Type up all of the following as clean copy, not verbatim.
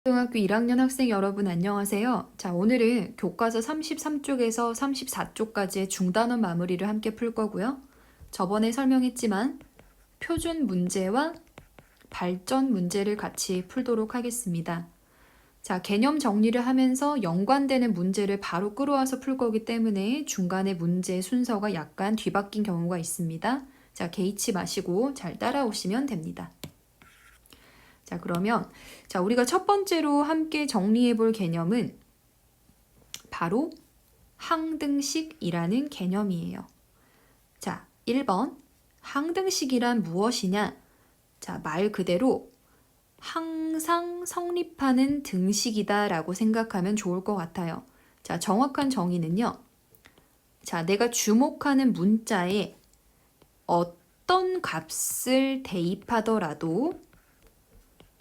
고등학교 1학년 학생 여러분 안녕하세요. 자, 오늘은 교과서 33쪽에서 34쪽까지의 중단원 마무리를 함께 풀 거고요. 저번에 설명했지만 표준 문제와 발전 문제를 같이 풀도록 하겠습니다. 자, 개념 정리를 하면서 연관되는 문제를 바로 끌어와서 풀 거기 때문에 중간에 문제 순서가 약간 뒤바뀐 경우가 있습니다. 자, 개의치 마시고 잘 따라오시면 됩니다. 자, 그러면 우리가 첫 번째로 함께 정리해 볼 개념은 바로 항등식이라는 개념이에요. 자, 1번 항등식이란 무엇이냐? 자, 말 그대로 항상 성립하는 등식이다 라고 생각하면 좋을 것 같아요. 자, 정확한 정의는요. 자, 내가 주목하는 문자에 어떤 값을 대입하더라도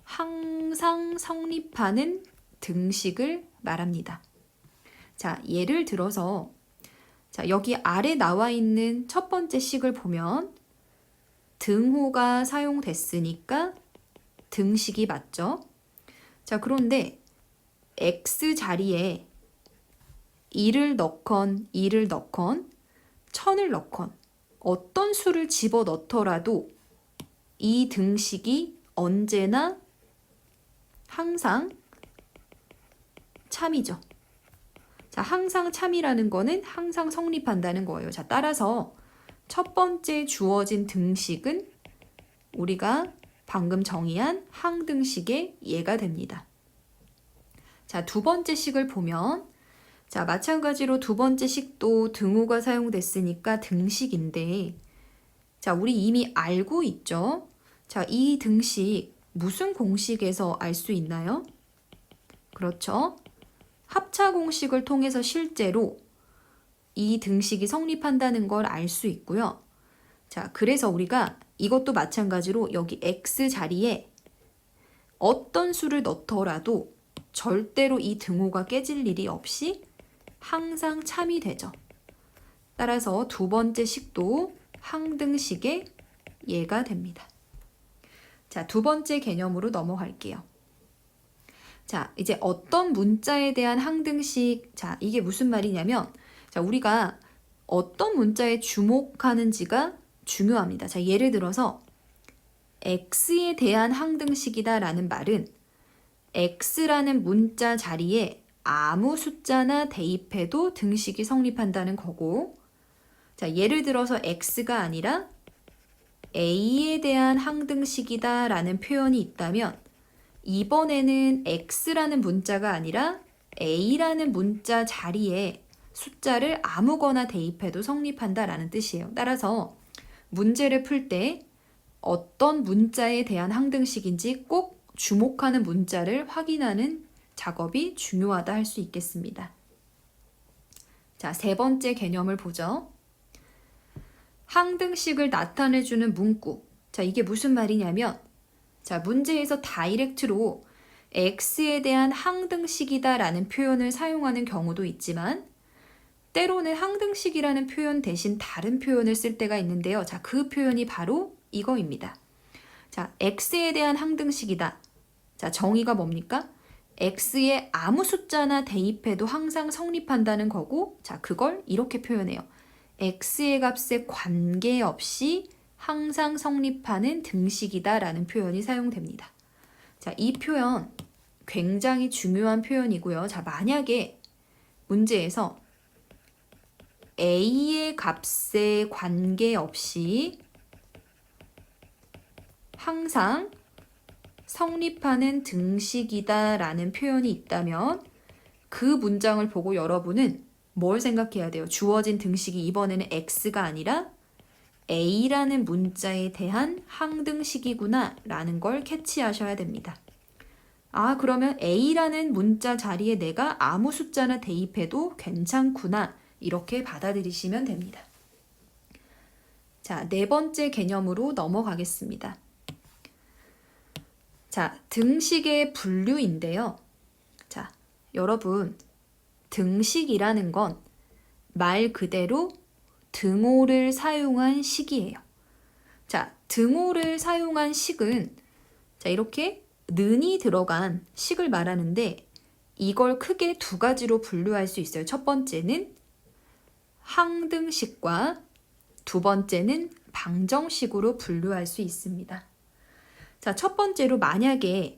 항상 성립하는 등식을 말합니다. 자, 예를 들어서 여기 아래 나와 있는 첫 번째 식을 보면 등호가 사용됐으니까 등식이 맞죠? 자, 그런데 x 자리에 1을 넣건 2를 넣건 1000을 넣건 어떤 수를 집어넣더라도 이 등식이 언제나 항상 참이죠. 자, 항상 참이라는 거는 항상 성립한다는 거예요. 자, 따라서 첫 번째 주어진 등식은 우리가 방금 정의한 항등식의 예가 됩니다. 자, 두 번째 식을 보면 자, 마찬가지로 두 번째 식도 등호가 사용됐으니까 등식인데 자, 우리 이미 알고 있죠? 자, 이 등식 무슨 공식에서 알 수 있나요? 그렇죠. 합차 공식을 통해서 실제로 이 등식이 성립한다는 걸 알 수 있고요. 자, 그래서 우리가 이것도 마찬가지로 여기 x 자리에 어떤 수를 넣더라도 절대로 이 등호가 깨질 일이 없이 항상 참이 되죠. 따라서 두 번째 식도 항등식의 예가 됩니다. 자, 두 번째 개념으로 넘어갈게요. 자, 이제 어떤 문자에 대한 항등식, 자, 이게 무슨 말이냐면, 자, 우리가 어떤 문자에 주목하는지가 중요합니다. 자, 예를 들어서, x에 대한 항등식이다 라는 말은 x라는 문자 자리에 아무 숫자나 대입해도 등식이 성립한다는 거고, 자, 예를 들어서 x가 아니라 a에 대한 항등식이다 라는 표현이 있다면 이번에는 x라는 문자가 아니라 a라는 문자 자리에 숫자를 아무거나 대입해도 성립한다 라는 뜻이에요. 따라서 문제를 풀 때 어떤 문자에 대한 항등식인지 꼭 주목하는 문자를 확인하는 작업이 중요하다 할 수 있겠습니다. 자, 세 번째 개념을 보죠. 항등식을 나타내주는 문구. 자, 이게 무슨 말이냐면 자, 문제에서 다이렉트로 x에 대한 항등식이다 라는 표현을 사용하는 경우도 있지만 때로는 항등식이라는 표현 대신 다른 표현을 쓸 때가 있는데요. 자, 그 표현이 바로 이거입니다. 자, x에 대한 항등식이다. 자, 정의가 뭡니까? x에 아무 숫자나 대입해도 항상 성립한다는 거고 자, 그걸 이렇게 표현해요. x의 값에 관계없이 항상 성립하는 등식이다 라는 표현이 사용됩니다. 자, 이 표현 굉장히 중요한 표현이고요. 자, 만약에 문제에서 a의 값에 관계없이 항상 성립하는 등식이다 라는 표현이 있다면 그 문장을 보고 여러분은 뭘 생각해야 돼요? 주어진 등식이 이번에는 x가 아니라 a라는 문자에 대한 항등식이구나 라는 걸 캐치하셔야 됩니다. 아, 그러면 a라는 문자 자리에 내가 아무 숫자나 대입해도 괜찮구나 이렇게 받아들이시면 됩니다. 자, 네 번째 개념으로 넘어가겠습니다. 자, 등식의 분류인데요. 자, 여러분 등식이라는 건 말 그대로 등호를 사용한 식이에요. 자, 등호를 사용한 식은 자, 이렇게 는이 들어간 식을 말하는데 이걸 크게 두 가지로 분류할 수 있어요. 첫 번째는 항등식과 두 번째는 방정식으로 분류할 수 있습니다. 자, 첫 번째로 만약에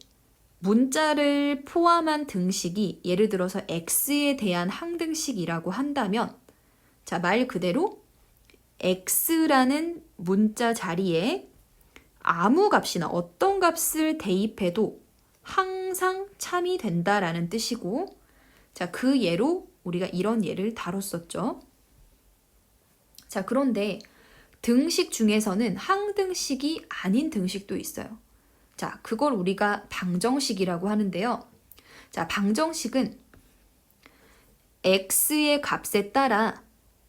문자를 포함한 등식이 예를 들어서 x에 대한 항등식이라고 한다면 자, 말 그대로 x라는 문자 자리에 아무 값이나 어떤 값을 대입해도 항상 참이 된다라는 뜻이고 자, 그 예로 우리가 이런 예를 다뤘었죠. 자, 그런데 등식 중에서는 항등식이 아닌 등식도 있어요. 자, 그걸 우리가 방정식이라고 하는데요. 자, 방정식은 x의 값에 따라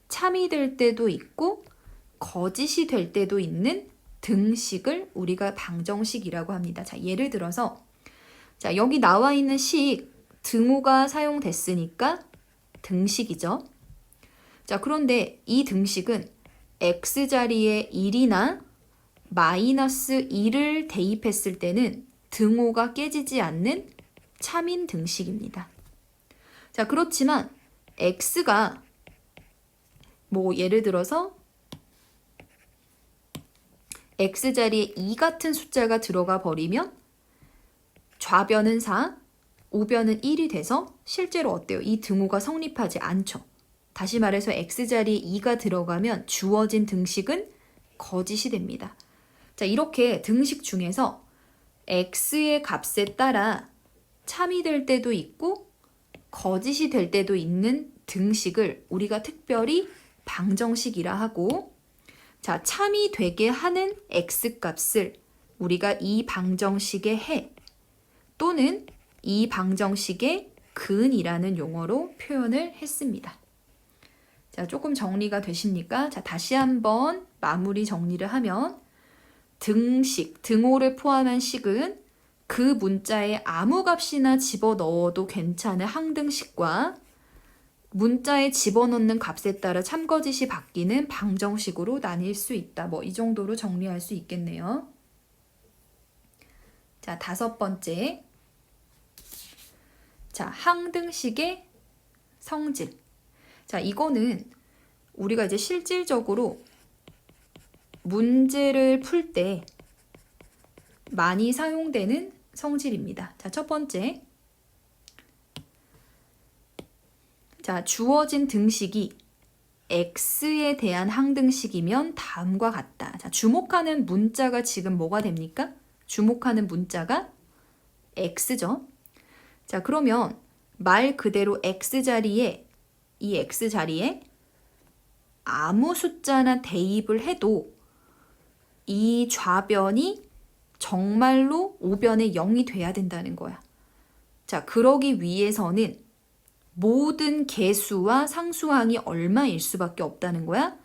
참이 될 때도 있고 거짓이 될 때도 있는 등식을 우리가 방정식이라고 합니다. 자, 예를 들어서 자, 여기 나와 있는 식 등호가 사용됐으니까 등식이죠. 자, 그런데 이 등식은 x자리에 1이나 마이너스 1을 대입했을 때는 등호가 깨지지 않는 참인 등식입니다. 자, 그렇지만 x가 뭐 예를 들어서 x자리에 2 같은 숫자가 들어가 버리면 좌변은 4, 우변은 1이 돼서 실제로 어때요? 이 등호가 성립하지 않죠. 다시 말해서 x자리에 2가 들어가면 주어진 등식은 거짓이 됩니다. 자, 이렇게 등식 중에서 x의 값에 따라 참이 될 때도 있고 거짓이 될 때도 있는 등식을 우리가 특별히 방정식이라 하고 자, 참이 되게 하는 x값을 우리가 이 방정식의 해 또는 이 방정식의 근이라는 용어로 표현을 했습니다. 자, 조금 정리가 되십니까? 자, 다시 한번 마무리 정리를 하면 등식, 등호를 포함한 식은 그 문자에 아무 값이나 집어넣어도 괜찮은 항등식과 문자에 집어넣는 값에 따라 참거짓이 바뀌는 방정식으로 나뉠 수 있다. 뭐 이 정도로 정리할 수 있겠네요. 자, 다섯 번째. 자, 항등식의 성질. 자, 이거는 우리가 이제 실질적으로 문제를 풀 때 많이 사용되는 성질입니다. 자, 첫 번째. 자, 주어진 등식이 x에 대한 항등식이면 다음과 같다. 자, 주목하는 문자가 지금 뭐가 됩니까? 주목하는 문자가 x죠. 자, 그러면 말 그대로 x자리에 이 x자리에 아무 숫자나 대입을 해도 이 좌변이 정말로 우변의 0이 돼야 된다는 거야. 자, 그러기 위해서는 모든 개수와 상수항이 얼마일 수밖에 없다는 거야.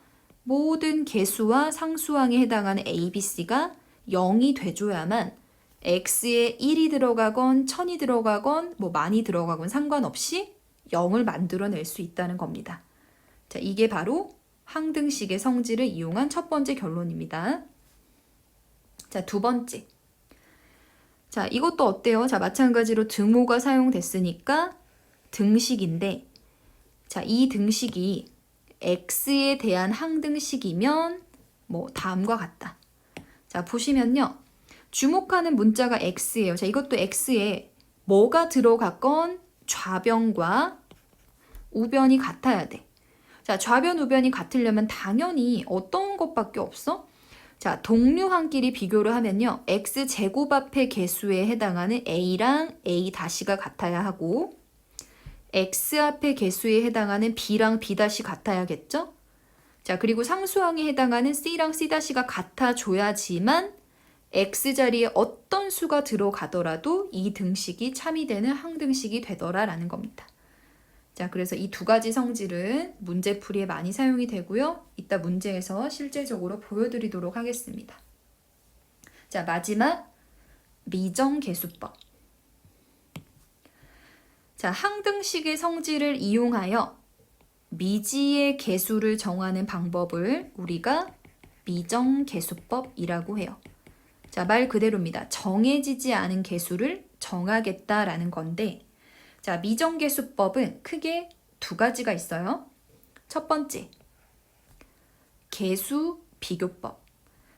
모든 개수와 상수항에 해당하는 a, b, c가 0이 돼줘야만 x에 1이 들어가건 1000이 들어가건 뭐 많이 들어가건 상관없이 0을 만들어낼 수 있다는 겁니다. 자, 이게 바로 항등식의 성질을 이용한 첫 번째 결론입니다. 자, 두 번째. 자, 이것도 어때요? 자, 마찬가지로 등호가 사용됐으니까 등식인데 자, 이 등식이 x에 대한 항등식이면 뭐 다음과 같다. 자, 보시면요. 주목하는 문자가 x예요. 자, 이것도 x에 뭐가 들어갔건 좌변과 우변이 같아야 돼. 자, 좌변, 우변이 같으려면 당연히 어떤 것밖에 없어? 자, 동류항끼리 비교를 하면요. x제곱 앞의 개수에 해당하는 a랑 a-가 같아야 하고 x 앞의 개수에 해당하는 b랑 b- 같아야겠죠? 자, 그리고 상수항에 해당하는 c랑 c-가 같아줘야지만 x자리에 어떤 수가 들어가더라도 이 등식이 참이 되는 항등식이 되더라라는 겁니다. 자, 그래서 이 두 가지 성질은 문제풀이에 많이 사용이 되고요. 이따 문제에서 실제적으로 보여드리도록 하겠습니다. 자, 마지막 미정계수법. 자, 항등식의 성질을 이용하여 미지의 계수를 정하는 방법을 우리가 미정계수법이라고 해요. 자, 말 그대로입니다. 정해지지 않은 개수를 정하겠다라는 건데, 자, 미정계수법은 크게 두 가지가 있어요. 첫 번째, 개수 비교법.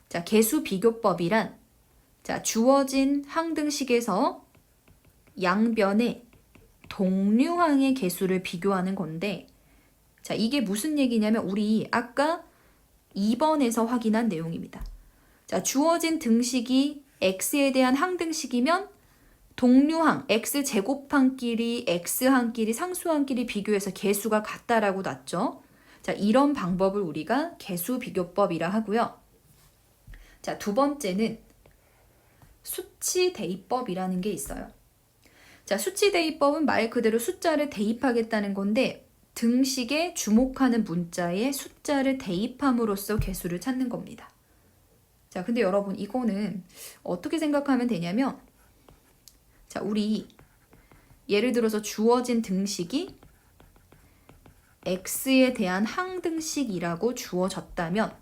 자, 개수 비교법이란 자, 주어진 항등식에서 양변의 동류항의 개수를 비교하는 건데, 자, 이게 무슨 얘기냐면 우리 아까 2번에서 확인한 내용입니다. 자, 주어진 등식이 x에 대한 항등식이면 동류항, x제곱항끼리, x항끼리, 상수항끼리 비교해서 개수가 같다라고 났죠. 자, 이런 방법을 우리가 개수 비교법이라 하고요. 자, 두 번째는 수치 대입법이라는 게 있어요. 자, 수치 대입법은 말 그대로 숫자를 대입하겠다는 건데 등식에 주목하는 문자에 숫자를 대입함으로써 개수를 찾는 겁니다. 자, 근데 여러분 이거는 어떻게 생각하면 되냐면 자, 우리 예를 들어서 주어진 등식이 x에 대한 항등식이라고 주어졌다면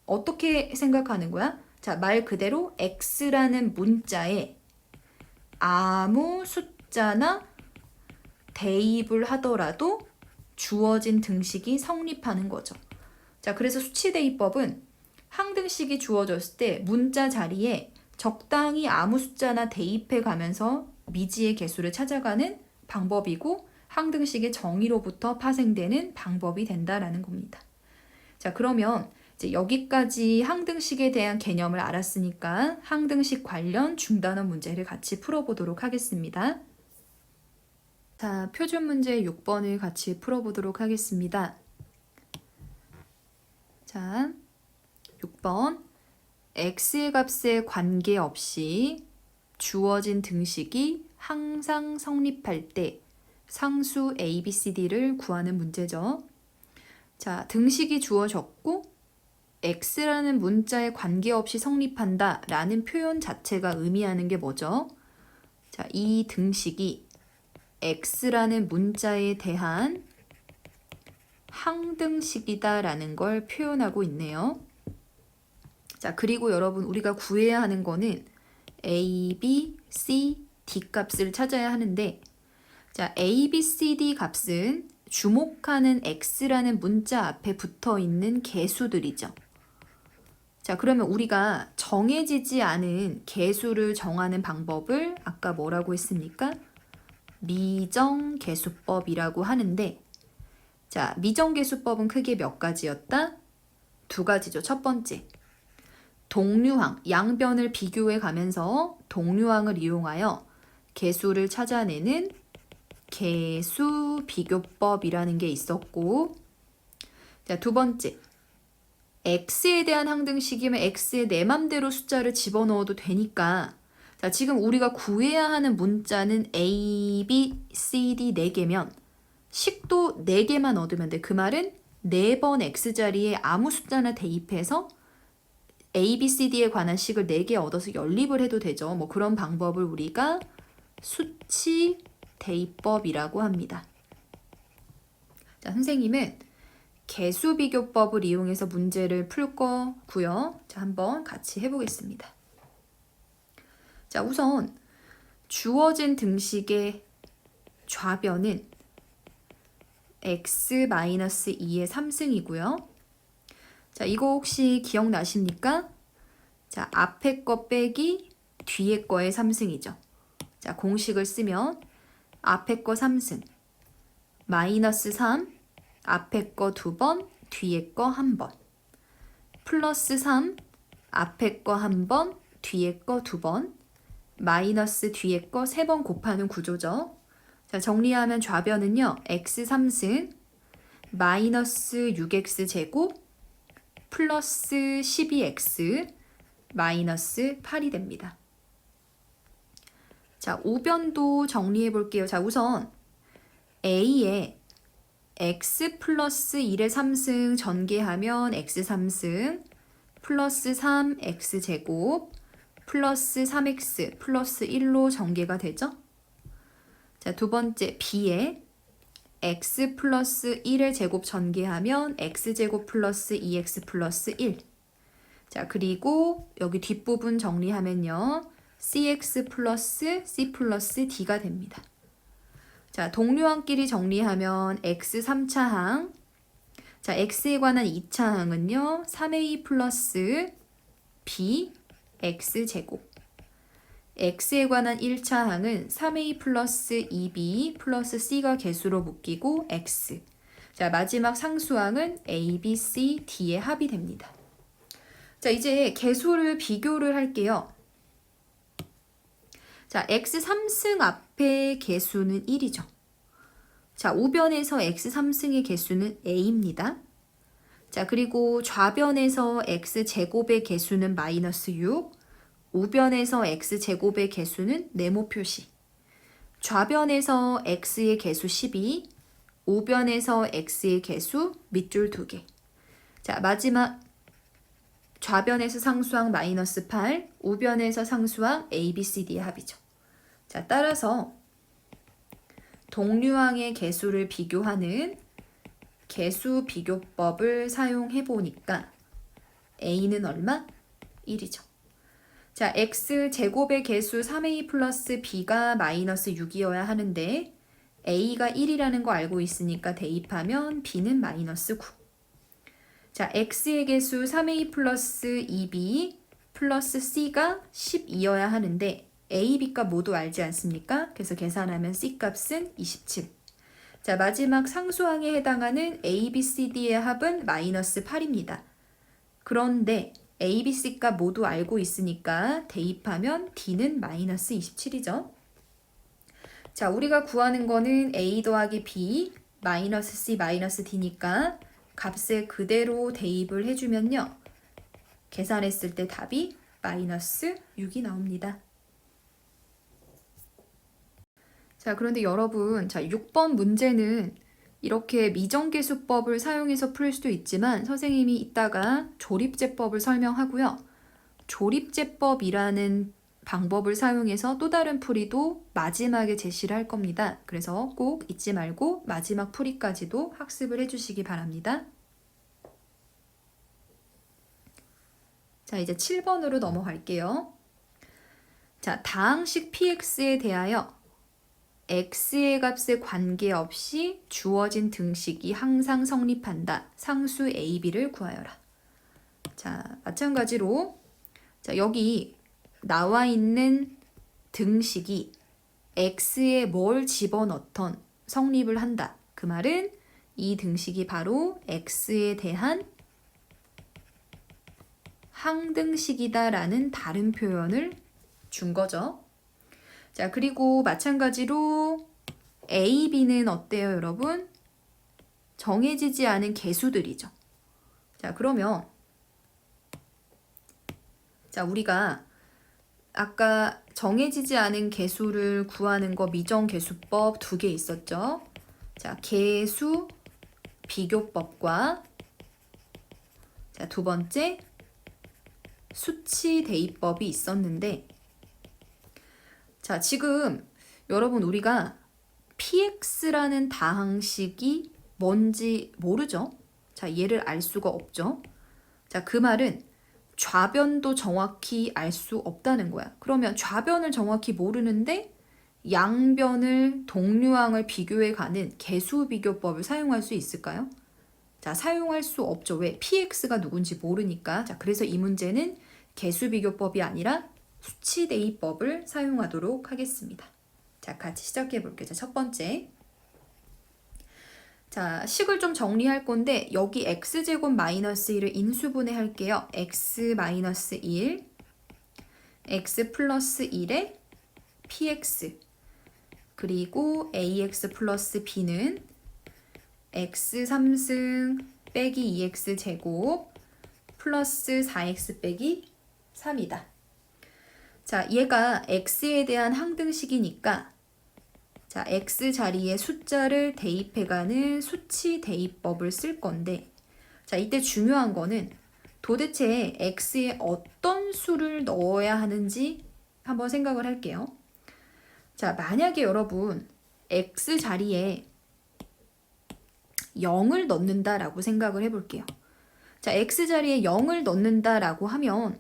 어떻게 생각하는 거야? 자, 말 그대로 x라는 문자에 아무 숫자나 대입을 하더라도 주어진 등식이 성립하는 거죠. 자, 그래서 수치대입법은 항등식이 주어졌을 때 문자 자리에 적당히 아무 숫자나 대입해 가면서 미지의 개수를 찾아가는 방법이고 항등식의 정의로부터 파생되는 방법이 된다라는 겁니다. 자, 그러면 이제 여기까지 항등식에 대한 개념을 알았으니까 항등식 관련 중단원 문제를 같이 풀어보도록 하겠습니다. 자, 표준 문제 6번을 같이 풀어보도록 하겠습니다. 자, 6번. x의 값에 관계없이 주어진 등식이 항상 성립할 때 상수 a, b, c, d를 구하는 문제죠. 자, 등식이 주어졌고 x라는 문자에 관계없이 성립한다 라는 표현 자체가 의미하는 게 뭐죠? 자, 이 등식이 x라는 문자에 대한 항등식이다 라는 걸 표현하고 있네요. 자, 그리고 여러분 우리가 구해야 하는 거는 a, b, c, d 값을 찾아야 하는데 자, a, b, c, d 값은 주목하는 x라는 문자 앞에 붙어 있는 개수들이죠. 자, 그러면 우리가 정해지지 않은 개수를 정하는 방법을 아까 뭐라고 했습니까? 미정계수법이라고 하는데 자, 미정계수법은 크게 몇 가지였다? 두 가지죠. 첫 번째, 동류항, 양변을 비교해 가면서 동류항을 이용하여 개수를 찾아내는 개수 비교법이라는 게 있었고 자, 두 번째, x에 대한 항등식이면 x에 내 맘대로 숫자를 집어넣어도 되니까 자, 지금 우리가 구해야 하는 문자는 a, b, c, d 4개면 식도 4개만 얻으면 돼. 그 말은 4번 x자리에 아무 숫자나 대입해서 a, b, c, d에 관한 식을 4개 얻어서 연립을 해도 되죠. 뭐 그런 방법을 우리가 수치 대입법이라고 합니다. 자, 선생님은 개수 비교법을 이용해서 문제를 풀 거고요. 자, 한번 같이 해보겠습니다. 자, 우선 주어진 등식의 좌변은 x-2의 3승이고요. 자, 이거 혹시 기억나십니까? 자, 앞에 거 빼기 뒤에 거의 3승이죠. 자, 공식을 쓰면 앞에 거 3승, 마이너스 3, 앞에 거 2번, 뒤에 거 1번, 플러스 3, 앞에 거 1번, 뒤에 거 2번, 마이너스 뒤에 거 3번 곱하는 구조죠. 자, 정리하면 좌변은요, x 3승, 마이너스 6x 제곱, 플러스 12x, 마이너스 8이 됩니다. 자, 우변도 정리해 볼게요. 자, 우선 A에 x 플러스 1의 3승 전개하면 x 3승, 플러스 3x 제곱, 플러스 3x, 플러스 1로 전개가 되죠. 자, 두 번째 B에 x 플러스 1의 제곱 전개하면 x제곱 플러스 2x 플러스 1. 자, 그리고 여기 뒷부분 정리하면요. cx 플러스 c 플러스 d가 됩니다. 자, 동류항끼리 정리하면 x 3차 항. 자, x에 관한 2차 항은요. 3a 플러스 b x 제곱. x에 관한 1차 항은 3a 플러스 2b 플러스 c가 개수로 묶이고 x. 자, 마지막 상수항은 a, b, c, d의 합이 됩니다. 자, 이제 개수를 비교를 할게요. 자, x 3승 앞의 개수는 1이죠. 자, 우변에서 x 3승의 개수는 a입니다. 자, 그리고 좌변에서 x 제곱의 개수는 마이너스 6, 우변에서 x 제곱의 개수는 네모 표시. 좌변에서 x의 개수 12, 우변에서 x의 개수 밑줄 2개. 자, 마지막 좌변에서 상수항 마이너스 8, 우변에서 상수항 a, b, c, d의 합이죠. 자, 따라서 동류항의 개수를 비교하는 개수 비교법을 사용해 보니까 a는 얼마? 1이죠. 자, x 제곱의 개수 3a 플러스 b가 마이너스 6이어야 하는데 a가 1이라는 거 알고 있으니까 대입하면 b는 마이너스 9. 자, x의 개수 3a 플러스 2b 플러스 c가 12여야 하는데 a, b값 모두 알지 않습니까? 그래서 계산하면 c 값은 27. 자, 마지막 상수항에 해당하는 a, b, c, d의 합은 마이너스 8입니다. 그런데 a, b, c 값 모두 알고 있으니까 대입하면 d는 마이너스 27이죠. 자, 우리가 구하는 거는 a 더하기 b 마이너스 c 마이너스 d니까 값을 그대로 대입을 해주면요. 계산했을 때 답이 마이너스 6이 나옵니다. 자, 그런데 여러분, 자, 6번 문제는 이렇게 미정계수법을 사용해서 풀 수도 있지만 선생님이 이따가 조립제법을 설명하고요. 조립제법이라는 방법을 사용해서 또 다른 풀이도 마지막에 제시를 할 겁니다. 그래서 꼭 잊지 말고 마지막 풀이까지도 학습을 해주시기 바랍니다. 자, 이제 7번으로 넘어갈게요. 자, 다항식 px에 대하여 x의 값에 관계없이 주어진 등식이 항상 성립한다. 상수 a, b를 구하여라. 자, 마찬가지로 자, 여기 나와 있는 등식이 x에 뭘 집어넣던 성립을 한다. 그 말은 이 등식이 바로 x에 대한 항등식이다라는 다른 표현을 준 거죠. 자, 그리고 마찬가지로 a, b는 어때요, 여러분? 정해지지 않은 개수들이죠. 자, 그러면 자, 우리가 아까 정해지지 않은 개수를 구하는 거 미정계수법 2개 있었죠. 자, 개수 비교법과 자, 두 번째 수치 대입법이 있었는데 자, 지금 여러분 우리가 px라는 다항식이 뭔지 모르죠? 자, 얘를 알 수가 없죠? 자, 그 말은 좌변도 정확히 알 수 없다는 거야. 그러면 좌변을 정확히 모르는데 양변을 동류항을 비교해 가는 개수 비교법을 사용할 수 있을까요? 자, 사용할 수 없죠. 왜? px가 누군지 모르니까. 자, 그래서 이 문제는 개수 비교법이 아니라 수치 대입법을 사용하도록 하겠습니다. 자, 같이 시작해 볼게요. 자, 첫 번째. 자, 식을 좀 정리할 건데 여기 x제곱 마이너스 1을 인수분해 할게요. x 마이너스 1, x 플러스 1에 px, 그리고 ax 플러스 b는 x 3승 빼기 2x 제곱 플러스 4x 빼기 3이다. 자, 얘가 x에 대한 항등식이니까 자, x 자리에 숫자를 대입해가는 수치 대입법을 쓸 건데 자, 이때 중요한 거는 도대체 x에 어떤 수를 넣어야 하는지 한번 생각을 할게요. 자, 만약에 여러분 x 자리에 0을 넣는다라고 생각을 해볼게요. 자, x자리에 0을 넣는다라고 하면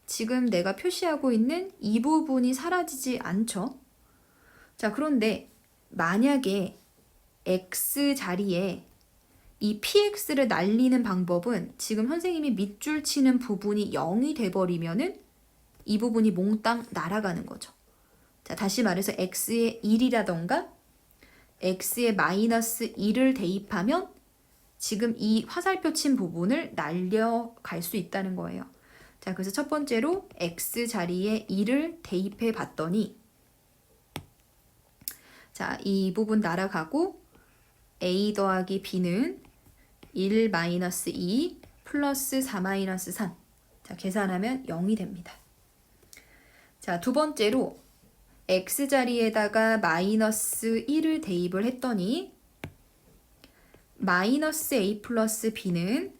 지금 내가 표시하고 있는 이 부분이 사라지지 않죠. 자, 그런데 만약에 x자리에 이 px를 날리는 방법은 지금 선생님이 밑줄 치는 부분이 0이 돼버리면은 이 부분이 몽땅 날아가는 거죠. 자, 다시 말해서 x에 1이라던가 x에 마이너스 1을 대입하면 지금 이 화살표 친 부분을 날려갈 수 있다는 거예요. 자, 그래서 첫 번째로 x 자리에 1을 대입해 봤더니 자, 이 부분 날아가고 a 더하기 b는 1 마이너스 2 플러스 4 마이너스 3. 자, 계산하면 0이 됩니다. 자, 두 번째로 x자리에다가 마이너스 1을 대입을 했더니 마이너스 a 플러스 b는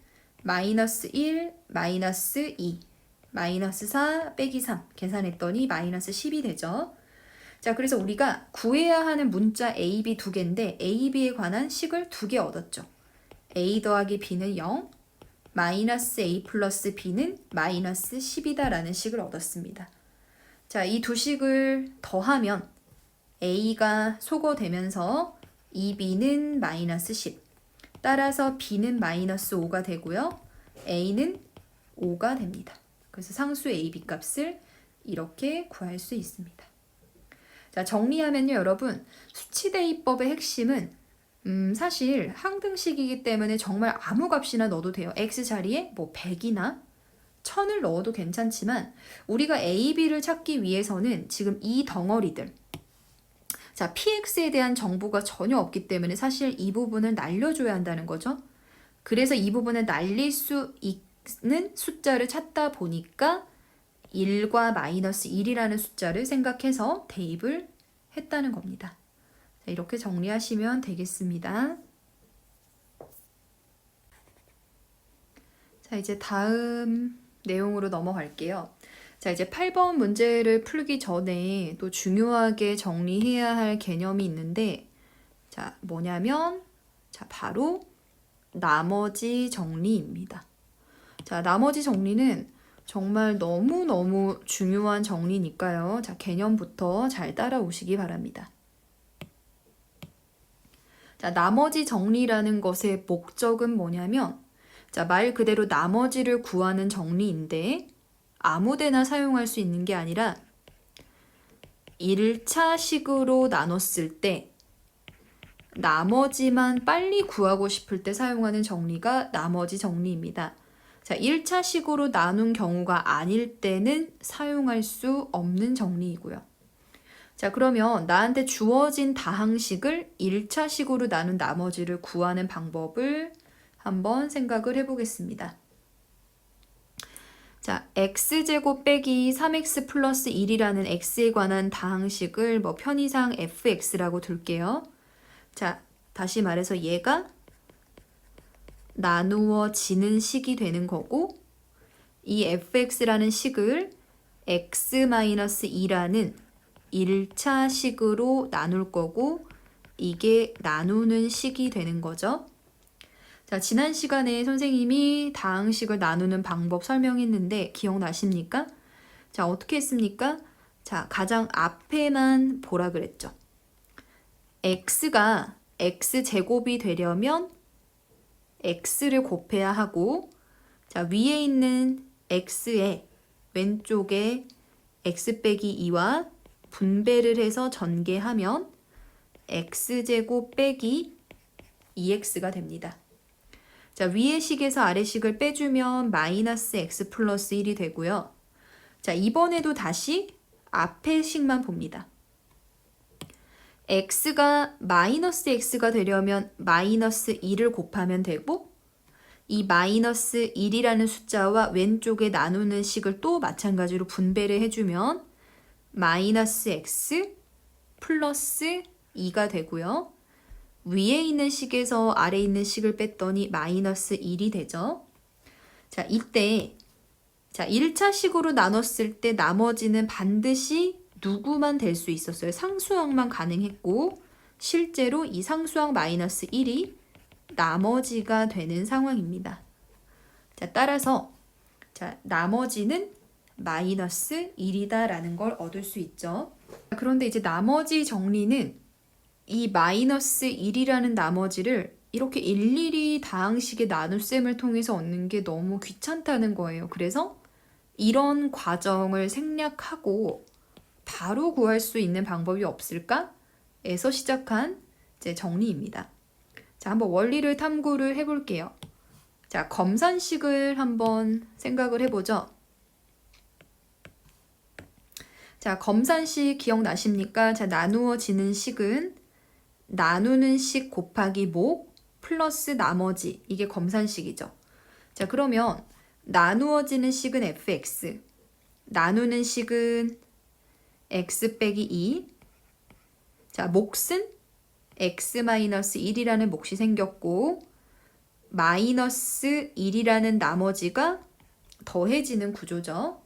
마이너스 1 마이너스 2 마이너스 4 빼기 3 계산했더니 마이너스 10이 되죠. 자, 그래서 우리가 구해야 하는 문자 a, b 두 개인데 a, b에 관한 식을 두 개 얻었죠. a 더하기 b는 0 마이너스 a 플러스 b는 마이너스 10이다 라는 식을 얻었습니다. 자, 이 두 식을 더하면 a가 소거되면서 2b는 마이너스 10. 따라서 b는 마이너스 5가 되고요. a는 5가 됩니다. 그래서 상수 a, b 값을 이렇게 구할 수 있습니다. 자, 정리하면요, 여러분. 수치대입법의 핵심은 사실 항등식이기 때문에 정말 아무 값이나 넣어도 돼요. x자리에 뭐 100이나 1000을 넣어도 괜찮지만 우리가 a, b를 찾기 위해서는 지금 이 덩어리들 자, px에 대한 정보가 전혀 없기 때문에 사실 이 부분을 날려줘야 한다는 거죠. 그래서 이 부분을 날릴 수 있는 숫자를 찾다 보니까 1과 마이너스 1이라는 숫자를 생각해서 대입을 했다는 겁니다. 자, 이렇게 정리하시면 되겠습니다. 자, 이제 다음 내용으로 넘어갈게요. 자, 이제 8번 문제를 풀기 전에 또 중요하게 정리해야 할 개념이 있는데, 자, 뭐냐면, 자, 바로 나머지 정리입니다. 자, 나머지 정리는 정말 너무너무 중요한 정리니까요. 자, 개념부터 잘 따라오시기 바랍니다. 자, 나머지 정리라는 것의 목적은 뭐냐면, 자, 말 그대로 나머지를 구하는 정리인데, 아무데나 사용할 수 있는 게 아니라 1차 식으로 나눴을 때 나머지만 빨리 구하고 싶을 때 사용하는 정리가 나머지 정리입니다. 자, 1차 식으로 나눈 경우가 아닐 때는 사용할 수 없는 정리이고요. 자, 그러면 나한테 주어진 다항식을 1차 식으로 나눈 나머지를 구하는 방법을 한번 생각을 해보겠습니다. 자, x제곱 빼기 3x 플러스 1이라는 x에 관한 다항식을 뭐 편의상 fx라고 둘게요. 자, 다시 말해서 얘가 나누어지는 식이 되는 거고 이 fx라는 식을 x-2라는 1차 식으로 나눌 거고 이게 나누는 식이 되는 거죠. 자, 지난 시간에 선생님이 다항식을 나누는 방법 설명했는데 기억나십니까? 자, 어떻게 했습니까? 자, 가장 앞에만 보라 그랬죠. x가 x제곱이 되려면 x를 곱해야 하고 자, 위에 있는 x에 왼쪽에 x 빼기 2와 분배를 해서 전개하면 x제곱 빼기 2x가 됩니다. 자, 위의 식에서 아래 식을 빼주면 마이너스 x 플러스 1이 되고요. 자, 이번에도 다시 앞의 식만 봅니다. x가 마이너스 x가 되려면 마이너스 1을 곱하면 되고 이 마이너스 1이라는 숫자와 왼쪽에 나누는 식을 또 마찬가지로 분배를 해주면 마이너스 x 플러스 2가 되고요. 위에 있는 식에서 아래 있는 식을 뺐더니 마이너스 1이 되죠. 자, 이때 자, 1차 식으로 나눴을 때 나머지는 반드시 누구만 될 수 있었어요. 상수항만 가능했고 실제로 이 상수항 마이너스 1이 나머지가 되는 상황입니다. 자, 따라서 자, 나머지는 마이너스 1이다 라는 걸 얻을 수 있죠. 그런데 이제 나머지 정리는 이 마이너스 1이라는 나머지를 이렇게 일일이 다항식의 나눗셈을 통해서 얻는 게 너무 귀찮다는 거예요. 그래서 이런 과정을 생략하고 바로 구할 수 있는 방법이 없을까? 에서 시작한 이제 정리입니다. 자, 한번 원리를 탐구를 해볼게요. 자, 검산식을 한번 생각을 해보죠. 자, 검산식 기억나십니까? 자, 나누어지는 식은 나누는 식 곱하기 목 플러스 나머지, 이게 검산식이죠. 자, 그러면 나누어지는 식은 fx, 나누는 식은 x 빼기 2. 자, 몫은 x-1이라는 몫이 생겼고 마이너스 1이라는 나머지가 더해지는 구조죠.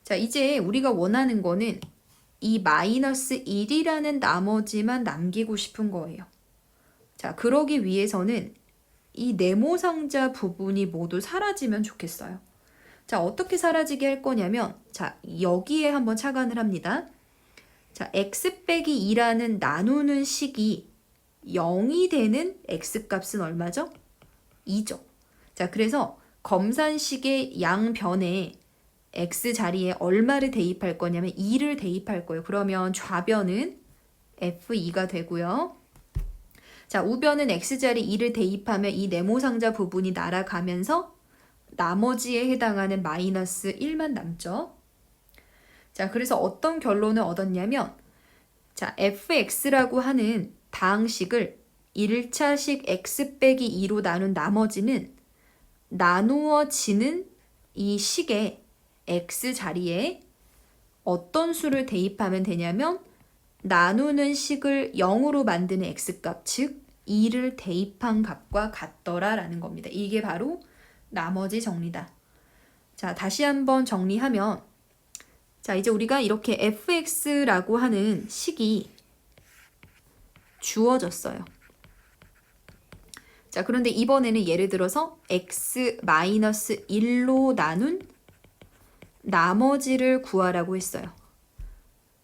자, 이제 우리가 원하는 거는 이 마이너스 1이라는 나머지만 남기고 싶은 거예요. 자, 그러기 위해서는 이 네모상자 부분이 모두 사라지면 좋겠어요. 자, 어떻게 사라지게 할 거냐면, 자, 여기에 한번 착안을 합니다. 자, x 빼기 2라는 나누는 식이 0이 되는 x값은 얼마죠? 2죠. 자, 그래서 검산식의 양변에 x 자리에 얼마를 대입할 거냐면 2를 대입할 거예요. 그러면 좌변은 f2가 되고요. 자, 우변은 x자리 2를 대입하면 이 네모상자 부분이 날아가면서 나머지에 해당하는 마이너스 1만 남죠. 자, 그래서 어떤 결론을 얻었냐면, 자, fx라고 하는 다항식을 1차식 x 빼기 2로 나눈 나머지는 나누어지는 이 식의 x 자리에 어떤 수를 대입하면 되냐면 나누는 식을 0으로 만드는 x값, 즉 2를 대입한 값과 같더라 라는 겁니다. 이게 바로 나머지 정리다. 자, 다시 한번 정리하면, 자, 이제 우리가 이렇게 fx라고 하는 식이 주어졌어요. 자, 그런데 이번에는 예를 들어서 x-1로 나눈 나머지를 구하라고 했어요.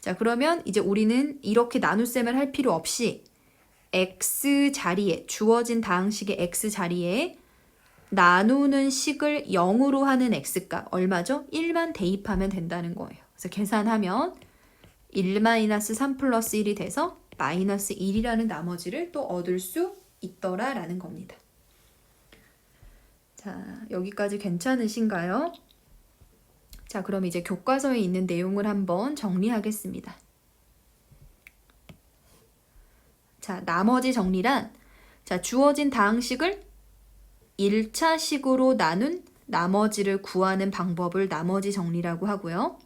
자, 그러면 이제 우리는 이렇게 나눗셈을 할 필요 없이 x 자리에, 주어진 다항식의 x 자리에 나누는 식을 0으로 하는 x값 얼마죠? 1만 대입하면 된다는 거예요. 그래서 계산하면 1-3 플러스 1이 돼서 마이너스 1이라는 나머지를 또 얻을 수 있더라 라는 겁니다. 자, 여기까지 괜찮으신가요? 자, 그럼 이제 교과서에 있는 내용을 한번 정리하겠습니다. 자, 나머지 정리란, 자, 주어진 다항식을 1차식으로 나눈 나머지를 구하는 방법을 나머지 정리라고 하고요.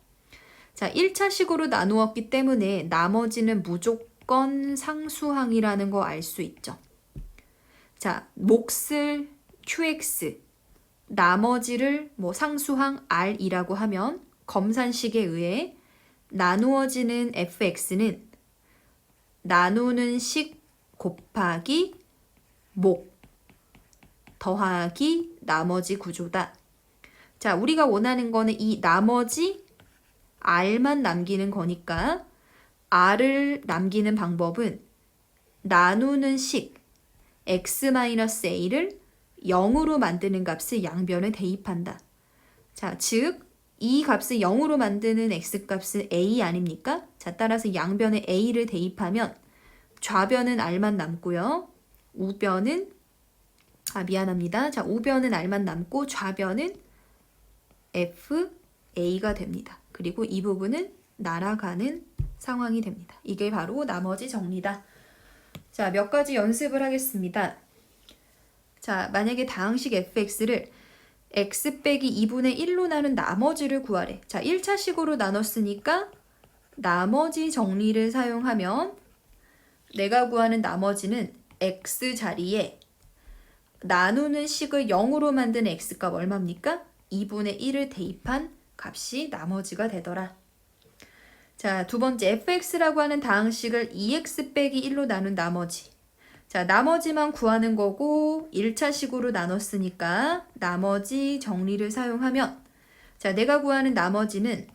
자, 1차식으로 나누었기 때문에 나머지는 무조건 상수항이라는 거 알 수 있죠. 자, 몫을 qx, 나머지를 뭐 상수항 r이라고 하면 검산식에 의해 나누어지는 fx는 나누는 식 곱하기 목 더하기 나머지 구조다. 자, 우리가 원하는 거는 이 나머지 r만 남기는 거니까 r을 남기는 방법은 나누는 식 x-a를 0으로 만드는 값을 양변에 대입한다. 자, 즉 이 값을 0으로 만드는 x값은 a 아닙니까? 자, 따라서 양변에 a를 대입하면 좌변은 r만 남고요. 우변은 미안합니다. 자, 우변은 r만 남고 좌변은 fa가 됩니다. 그리고 이 부분은 날아가는 상황이 됩니다. 이게 바로 나머지 정리다. 자, 몇 가지 연습을 하겠습니다. 자, 만약에 다항식 fx를 x 빼기 2분의 1로 나눈 나머지를 구하래. 자, 1차식으로 나눴으니까 나머지 정리를 사용하면 내가 구하는 나머지는 x 자리에 나누는 식을 0으로 만든 x값 얼마입니까? 2분의 1을 대입한 값이 나머지가 되더라. 자, 두 번째 fx라고 하는 다항식을 2x 빼기 1로 나눈 나머지. 자, 나머지만 구하는 거고 1차식으로 나눴으니까 나머지 정리를 사용하면 자, 내가 구하는 나머지는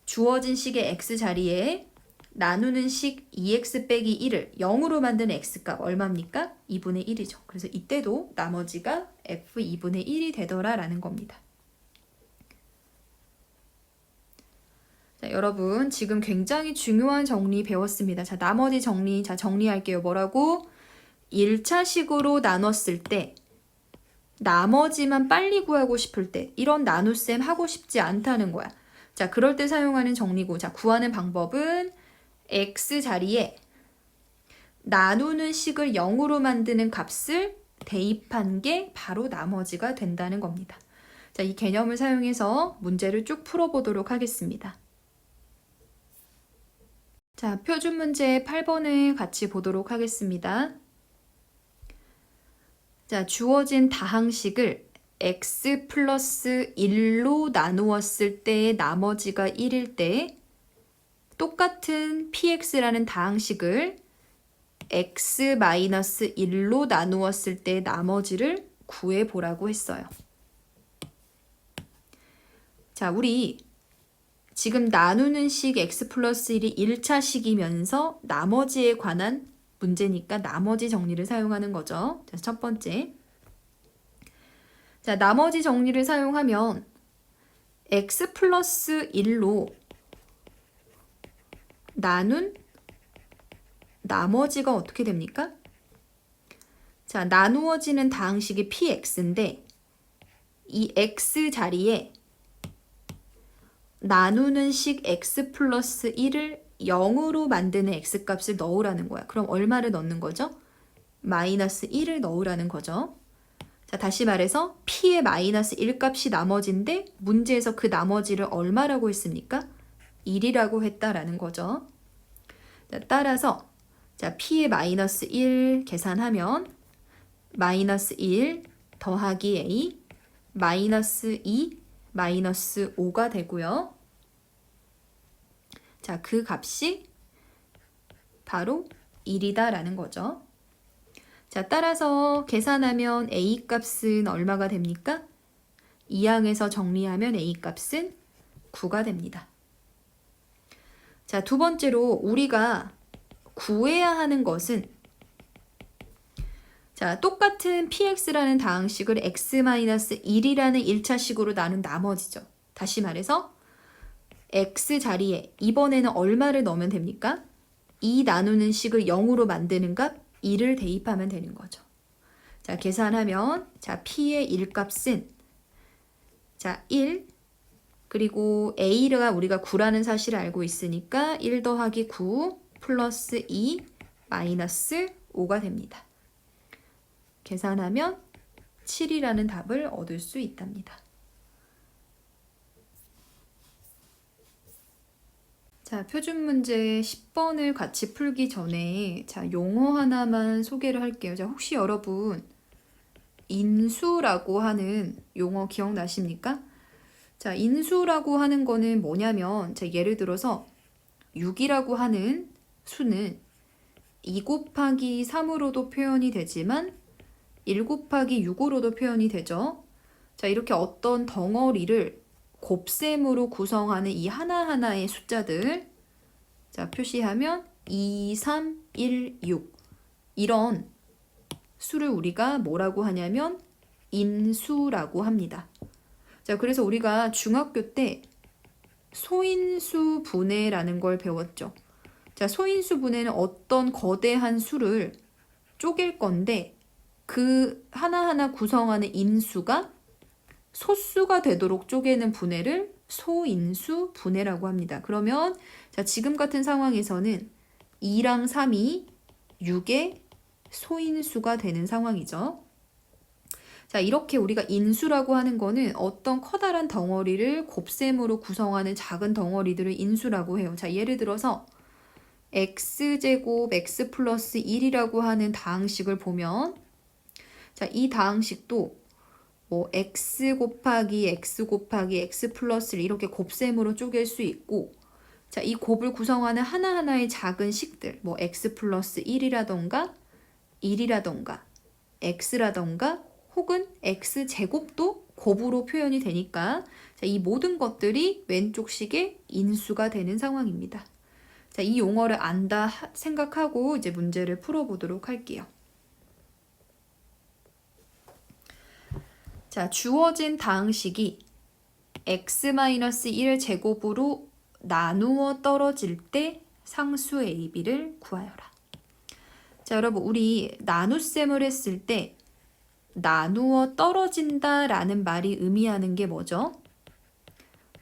주어진 식의 x 자리에 나누는 식 2x 빼기 1을 0으로 만든 x값 얼마입니까? 2분의 1이죠. 그래서 이때도 나머지가 f 2분의 1이 되더라 라는 겁니다. 자, 여러분 지금 굉장히 중요한 정리 배웠습니다. 자, 나머지 정리. 자, 정리할게요. 뭐라고? 1차식으로 나눴을 때 나머지만 빨리 구하고 싶을 때 이런 나눗셈 하고 싶지 않다는 거야. 자, 그럴 때 사용하는 정리고 자, 구하는 방법은 x 자리에 나누는 식을 0으로 만드는 값을 대입한 게 바로 나머지가 된다는 겁니다. 자, 이 개념을 사용해서 문제를 쭉 풀어보도록 하겠습니다. 자, 표준 문제 8번을 같이 보도록 하겠습니다. 자, 주어진 다항식을 x 플러스 1로 나누었을 때의 나머지가 1일 때 똑같은 px라는 다항식을 x 마이너스 1로 나누었을 때의 나머지를 구해보라고 했어요. 자, 우리 지금 나누는 식 x 플러스 1이 1차식이면서 나머지에 관한 문제니까 나머지 정리를 사용하는 거죠. 자, 첫 번째. 자, 나머지 정리를 사용하면 x 플러스 1로 나눈 나머지가 어떻게 됩니까? 자, 나누어지는 다항식이 px인데 이 x 자리에 나누는 식 x 플러스 1을 0으로 만드는 x값을 넣으라는 거야. 그럼 얼마를 넣는 거죠? 마이너스 1을 넣으라는 거죠. 자, 다시 말해서 p의 마이너스 1값이 나머지인데 문제에서 그 나머지를 얼마라고 했습니까? 1이라고 했다라는 거죠. 자, 따라서 자, p의 마이너스 1 계산하면 마이너스 1 더하기 a 마이너스 2 마이너스 5가 되고요. 자, 그 값이 바로 1이다라는 거죠. 자, 따라서 계산하면 a 값은 얼마가 됩니까? 2항에서 정리하면 a 값은 9가 됩니다. 자, 두 번째로 우리가 구해야 하는 것은 자, 똑같은 px라는 다항식을 x-1이라는 1차식으로 나눈 나머지죠. 다시 말해서 x 자리에 이번에는 얼마를 넣으면 됩니까? 2 나누는 식을 0으로 만드는 값 2를 대입하면 되는 거죠. 자, 계산하면 자, p의 1값은 자, 1 그리고 a가 우리가 9라는 사실을 알고 있으니까 1 더하기 9 플러스 2 마이너스 5가 됩니다. 계산하면 7이라는 답을 얻을 수 있답니다. 자, 표준 문제 10번을 같이 풀기 전에 자, 용어 하나만 소개를 할게요. 자, 혹시 여러분 인수라고 하는 용어 기억나십니까? 자, 인수라고 하는 거는 뭐냐면 자, 예를 들어서 6이라고 하는 수는 2 곱하기 3으로도 표현이 되지만 1 곱하기 6으로도 표현이 되죠. 자, 이렇게 어떤 덩어리를 곱셈으로 구성하는 이 하나하나의 숫자들 자, 표시하면 2, 3, 1, 6 이런 수를 우리가 뭐라고 하냐면 인수라고 합니다. 자, 그래서 우리가 중학교 때 소인수 분해라는 걸 배웠죠. 자, 소인수 분해는 어떤 거대한 수를 쪼갤 건데 그 하나하나 구성하는 인수가 소수가 되도록 쪼개는 분해를 소인수 분해라고 합니다. 그러면 자, 지금 같은 상황에서는 2랑 3이 6의 소인수가 되는 상황이죠. 자, 이렇게 우리가 인수라고 하는 거는 어떤 커다란 덩어리를 곱셈으로 구성하는 작은 덩어리들을 인수라고 해요. 자, 예를 들어서 x제곱 x 플러스 1이라고 하는 다항식을 보면 자, 이 다항식도 뭐 x 곱하기 x 곱하기 x 플러스를 이렇게 곱셈으로 쪼갤 수 있고 자, 이 곱을 구성하는 하나하나의 작은 식들 뭐 x 플러스 1이라던가 1이라던가 x라던가 혹은 x제곱도 곱으로 표현이 되니까 자, 이 모든 것들이 왼쪽 식의 인수가 되는 상황입니다. 자, 이 용어를 안다 생각하고 이제 문제를 풀어보도록 할게요. 자, 주어진 다항식이 x-1 제곱으로 나누어 떨어질 때 상수 a, b를 구하여라. 자, 여러분 우리 나눗셈을 했을 때 나누어 떨어진다 라는 말이 의미하는 게 뭐죠?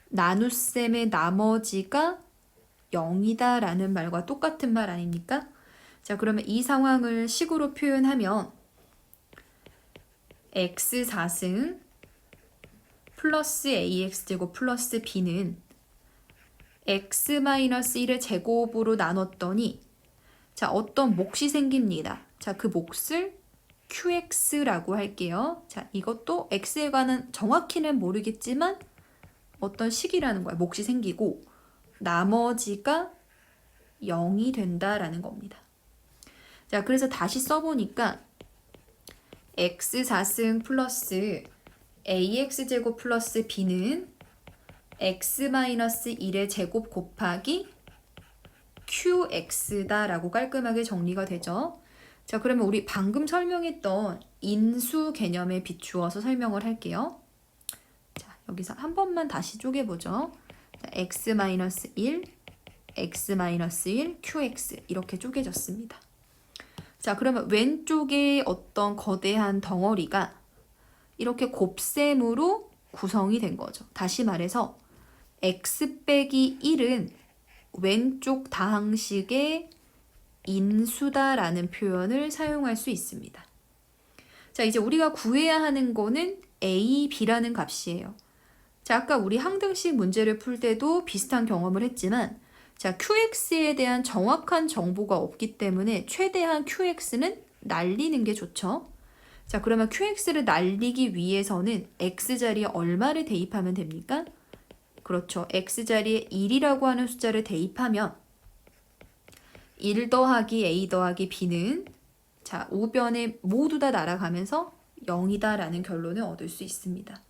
나눗셈의 나머지가 0이다 라는 말과 똑같은 말 아닙니까? 자, 그러면 이 상황을 식으로 표현하면 x4승 플러스 ax제곱 플러스 b는 x-1을 제곱으로 나눴더니 자, 어떤 몫이 생깁니다. 자, 그 몫을 qx라고 할게요. 자, 이것도 x에 관한 정확히는 모르겠지만 어떤 식이라는 거야. 몫이 생기고 나머지가 0이 된다라는 겁니다. 자, 그래서 다시 써보니까 x4승 플러스 ax제곱 플러스 b는 x-1의 제곱 곱하기 qx다라고 깔끔하게 정리가 되죠. 자, 그러면 우리 방금 설명했던 인수 개념에 비추어서 설명을 할게요. 자, 여기서 한 번만 다시 쪼개보죠. 자, x-1, x-1, qx 이렇게 쪼개졌습니다. 자, 그러면 왼쪽에 어떤 거대한 덩어리가 이렇게 곱셈으로 구성이 된 거죠. 다시 말해서 x 빼기 1은 왼쪽 다항식의 인수다라는 표현을 사용할 수 있습니다. 자, 이제 우리가 구해야 하는 거는 a, b라는 값이에요. 자, 아까 우리 항등식 문제를 풀 때도 비슷한 경험을 했지만 자, qx에 대한 정확한 정보가 없기 때문에 최대한 qx는 날리는 게 좋죠. 자, 그러면 qx를 날리기 위해서는 x자리에 얼마를 대입하면 됩니까? 그렇죠. x자리에 1이라고 하는 숫자를 대입하면 1 더하기 a 더하기 b는 자, 우변에 모두 다 날아가면서 0이다 라는 결론을 얻을 수 있습니다.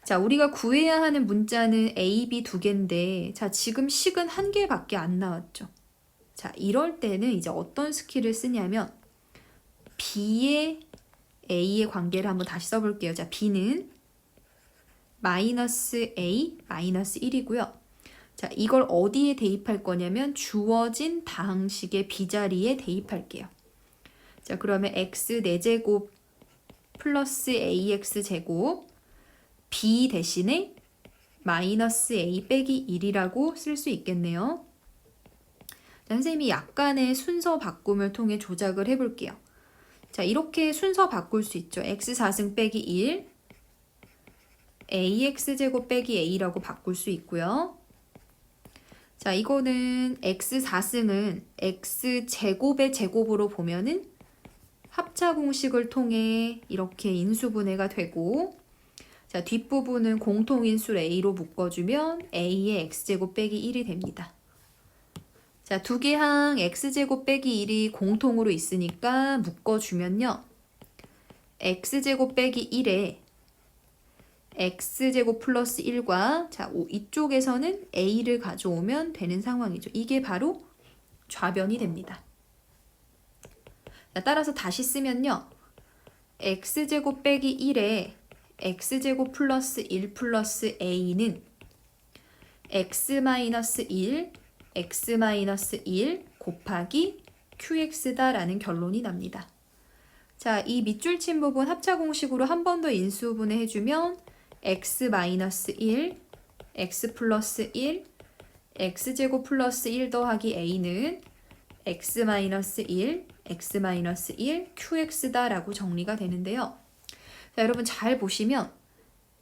자, 우리가 구해야 하는 문자는 a, b 두 개인데 자, 지금 식은 한 개밖에 안 나왔죠. 자, 이럴 때는 이제 어떤 스킬을 쓰냐면 b의 a의 관계를 한번 다시 써볼게요. 자, b는 마이너스 a 마이너스 1이고요. 자, 이걸 어디에 대입할 거냐면 주어진 다항식의 b자리에 대입할게요. 자, 그러면 x 4제곱 플러스 ax제곱 b 대신에 마이너스 a 빼기 1이라고 쓸 수 있겠네요. 자, 선생님이 약간의 순서 바꿈을 통해 조작을 해볼게요. 자, 이렇게 순서 바꿀 수 있죠. x4승 빼기 1 ax제곱 빼기 a라고 바꿀 수 있고요. 자, 이거는 x4승은 x제곱의 제곱으로 보면은 합차 공식을 통해 이렇게 인수분해가 되고 자, 뒷부분은 공통인수 a로 묶어주면 a의 x제곱 빼기 1이 됩니다. 자, 두 개 항 x제곱 빼기 1이 공통으로 있으니까 묶어주면요. x제곱 빼기 1에 x제곱 플러스 1과 자, 이쪽에서는 a를 가져오면 되는 상황이죠. 이게 바로 좌변이 됩니다. 자, 따라서 다시 쓰면요. x제곱 빼기 1에 x제곱 플러스 1 플러스 a는 x-1 x-1 곱하기 qx다라는 결론이 납니다. 자, 이 밑줄 친 부분 합차 공식으로 한 번 더 인수분해 해주면 x-1, x 플러스 1, x제곱 플러스 1 더하기 a는 x-1, x-1, qx다라고 정리가 되는데요. 자, 여러분 잘 보시면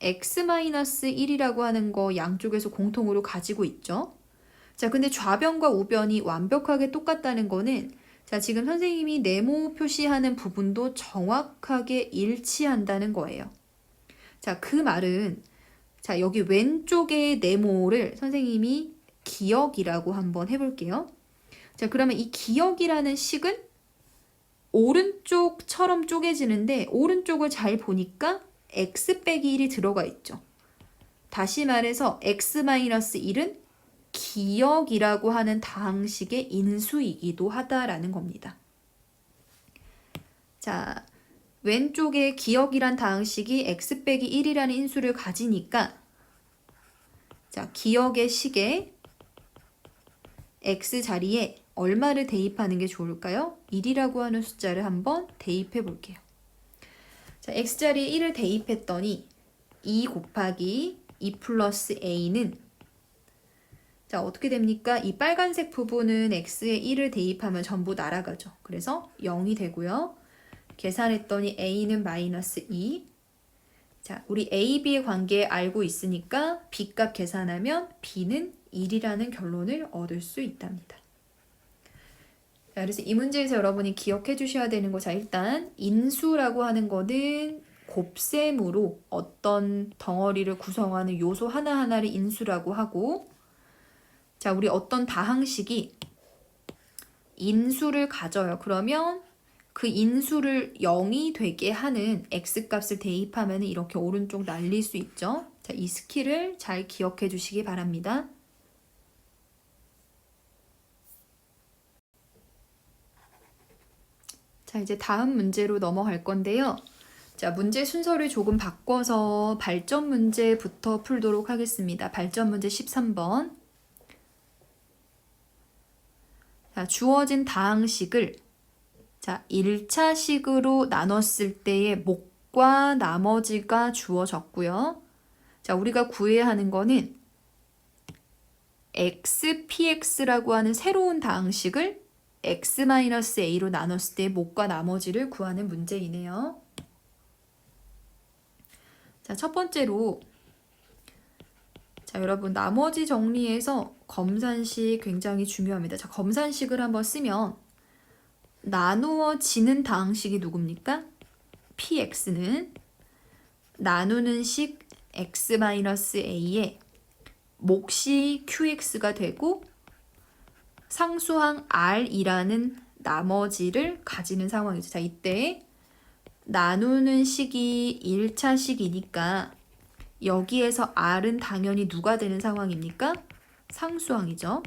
x-1이라고 하는 거 양쪽에서 공통으로 가지고 있죠. 자, 근데 좌변과 우변이 완벽하게 똑같다는 거는 자, 지금 선생님이 네모 표시하는 부분도 정확하게 일치한다는 거예요. 자, 그 말은 자, 여기 왼쪽의 네모를 선생님이 기역이라고 한번 해볼게요. 자, 그러면 이 기역이라는 식은 오른쪽처럼 쪼개지는데 오른쪽을 잘 보니까 x 빼기 1이 들어가 있죠. 다시 말해서 x-1은 기역이라고 하는 다항식의 인수이기도 하다라는 겁니다. 자, 왼쪽에 기역이란 다항식이 x 빼기 1이라는 인수를 가지니까 자, 기역의 식에 x 자리에 얼마를 대입하는 게 좋을까요? 1이라고 하는 숫자를 한번 대입해 볼게요. 자, x 자리에 1을 대입했더니 2 곱하기 2 플러스 a는 자, 어떻게 됩니까? 이 빨간색 부분은 x에 1을 대입하면 전부 날아가죠. 그래서 0이 되고요. 계산했더니 a는 마이너스 2. 자, 우리 a, b의 관계 알고 있으니까 b 값 계산하면 b는 1이라는 결론을 얻을 수 있답니다. 자, 그래서 이 문제에서 여러분이 기억해 주셔야 되는 거, 자, 일단 인수라고 하는 거는 곱셈으로 어떤 덩어리를 구성하는 요소 하나하나를 인수라고 하고, 자, 우리 어떤 다항식이 인수를 가져요. 그러면 그 인수를 0이 되게 하는 x값을 대입하면 이렇게 오른쪽 날릴 수 있죠. 자, 이 스킬을 잘 기억해 주시기 바랍니다. 자, 이제 다음 문제로 넘어갈 건데요. 자, 문제 순서를 조금 바꿔서 발전 문제부터 풀도록 하겠습니다. 발전 문제 13번. 자, 주어진 다항식을 자, 1차식으로 나눴을 때의 목과 나머지가 주어졌고요. 자, 우리가 구해야 하는 거는 xpx라고 하는 새로운 다항식을 x-a로 나눴을 때의 목과 나머지를 구하는 문제이네요. 자, 첫 번째로 자, 여러분 나머지 정리해서 검산식 굉장히 중요합니다. 자, 검산식을 한번 쓰면 나누어지는 다항식이 누굽니까? px는 나누는 식 x-a에 몫이 qx가 되고 상수항 r이라는 나머지를 가지는 상황이죠. 자, 이때 나누는 식이 1차식이니까 여기에서 r은 당연히 누가 되는 상황입니까? 상수항이죠.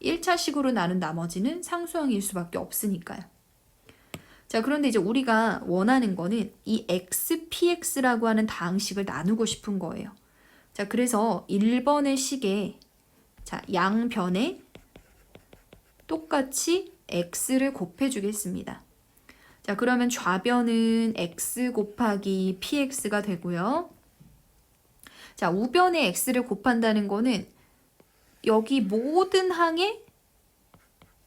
1차식으로 나눈 나머지는 상수항일 수밖에 없으니까요. 자, 그런데 이제 우리가 원하는 거는 이 xpx라고 하는 다항식을 나누고 싶은 거예요. 자, 그래서 1번의 식에 자, 양변에 똑같이 x를 곱해주겠습니다. 자, 그러면 좌변은 x 곱하기 px가 되고요. 자, 우변에 x를 곱한다는 거는 여기 모든 항에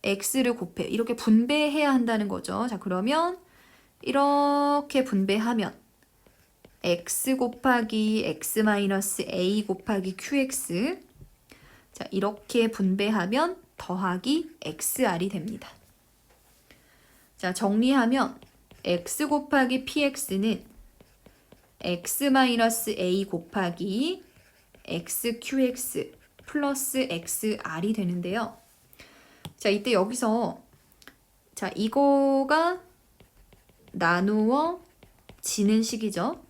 x를 곱해. 이렇게 분배해야 한다는 거죠. 자, 그러면 이렇게 분배하면 x 곱하기 x-a 곱하기 qx 자, 이렇게 분배하면 더하기 xr이 됩니다. 자, 정리하면 x 곱하기 px는 x-a 곱하기 xqx 플러스 xr이 되는데요. 자, 이때 여기서 자, 이거가 나누어지는 식이죠.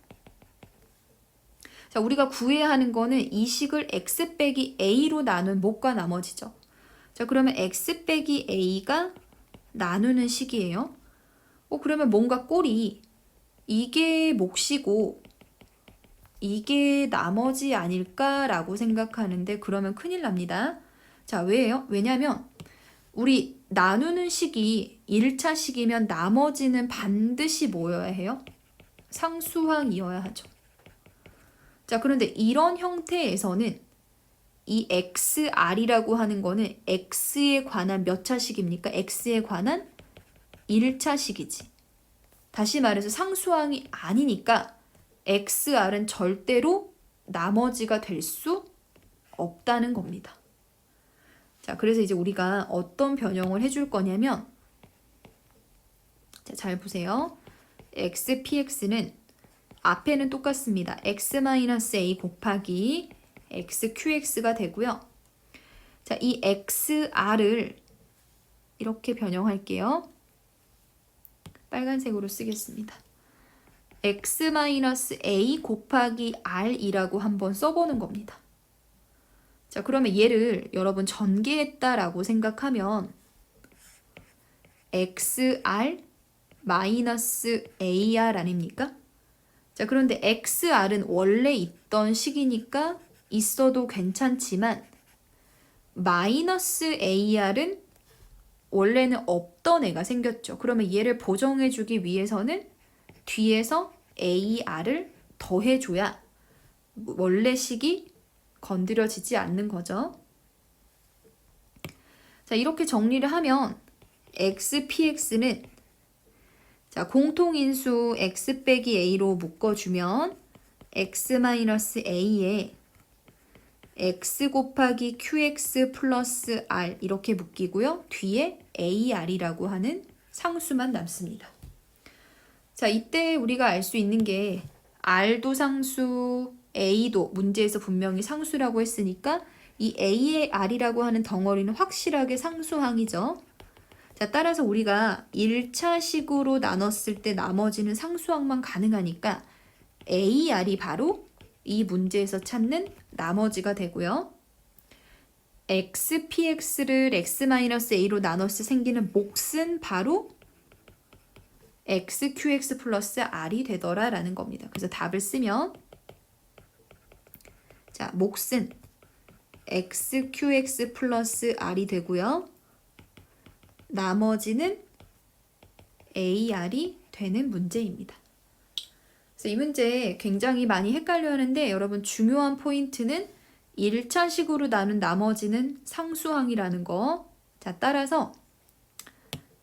자, 우리가 구해야 하는 거는 이 식을 x 빼기 a로 나눈 목과 나머지죠. 자, 그러면 x 빼기 a가 나누는 식이에요. 그러면 뭔가 꼴이 이게 몫이고 이게 나머지 아닐까라고 생각하는데 그러면 큰일 납니다. 자, 왜요? 왜냐면 우리 나누는 식이 1차 식이면 나머지는 반드시 뭐여야 해요? 상수항이어야 하죠. 자, 그런데 이런 형태에서는 이 xr이라고 하는 거는 x에 관한 몇 차식입니까? x에 관한 1차식이지. 다시 말해서 상수항이 아니니까 xr은 절대로 나머지가 될 수 없다는 겁니다. 자, 그래서 이제 우리가 어떤 변형을 해줄 거냐면 자, 잘 보세요. xpx는 앞에는 똑같습니다. x-a 곱하기 xqx가 되고요. 자, 이 xr을 이렇게 변형할게요. 빨간색으로 쓰겠습니다. x-a 곱하기 r이라고 한번 써보는 겁니다. 자, 그러면 얘를 여러분 전개했다라고 생각하면 xr 마이너스 ar 아닙니까? 자, 그런데 xr은 원래 있던 식이니까 있어도 괜찮지만 마이너스 ar은 원래는 없던 애가 생겼죠. 그러면 얘를 보정해주기 위해서는 뒤에서 ar을 더해줘야 원래 식이 건드려지지 않는 거죠. 자, 이렇게 정리를 하면 xpx는 자, 공통인수 x 빼기 a로 묶어주면 x-a에 x 곱하기 qx 플러스 r 이렇게 묶이고요. 뒤에 ar이라고 하는 상수만 남습니다. 자, 이때 우리가 알 수 있는 게 r도 상수, a도 문제에서 분명히 상수라고 했으니까 이 a의 r이라고 하는 덩어리는 확실하게 상수항이죠. 자, 따라서 우리가 1차식으로 나눴을 때 나머지는 상수항만 가능하니까 ar이 바로 이 문제에서 찾는 나머지가 되고요. xpx를 x-a로 나눴을 때 생기는 몫은 바로 xqx 플러스 r이 되더라라는 겁니다. 그래서 답을 쓰면 자, 몫은 xqx 플러스 r이 되고요. 나머지는 ar이 되는 문제입니다. 그래서 이 문제 굉장히 많이 헷갈려 하는데 여러분 중요한 포인트는 1차식으로 나눈 나머지는 상수항이라는 거. 자, 따라서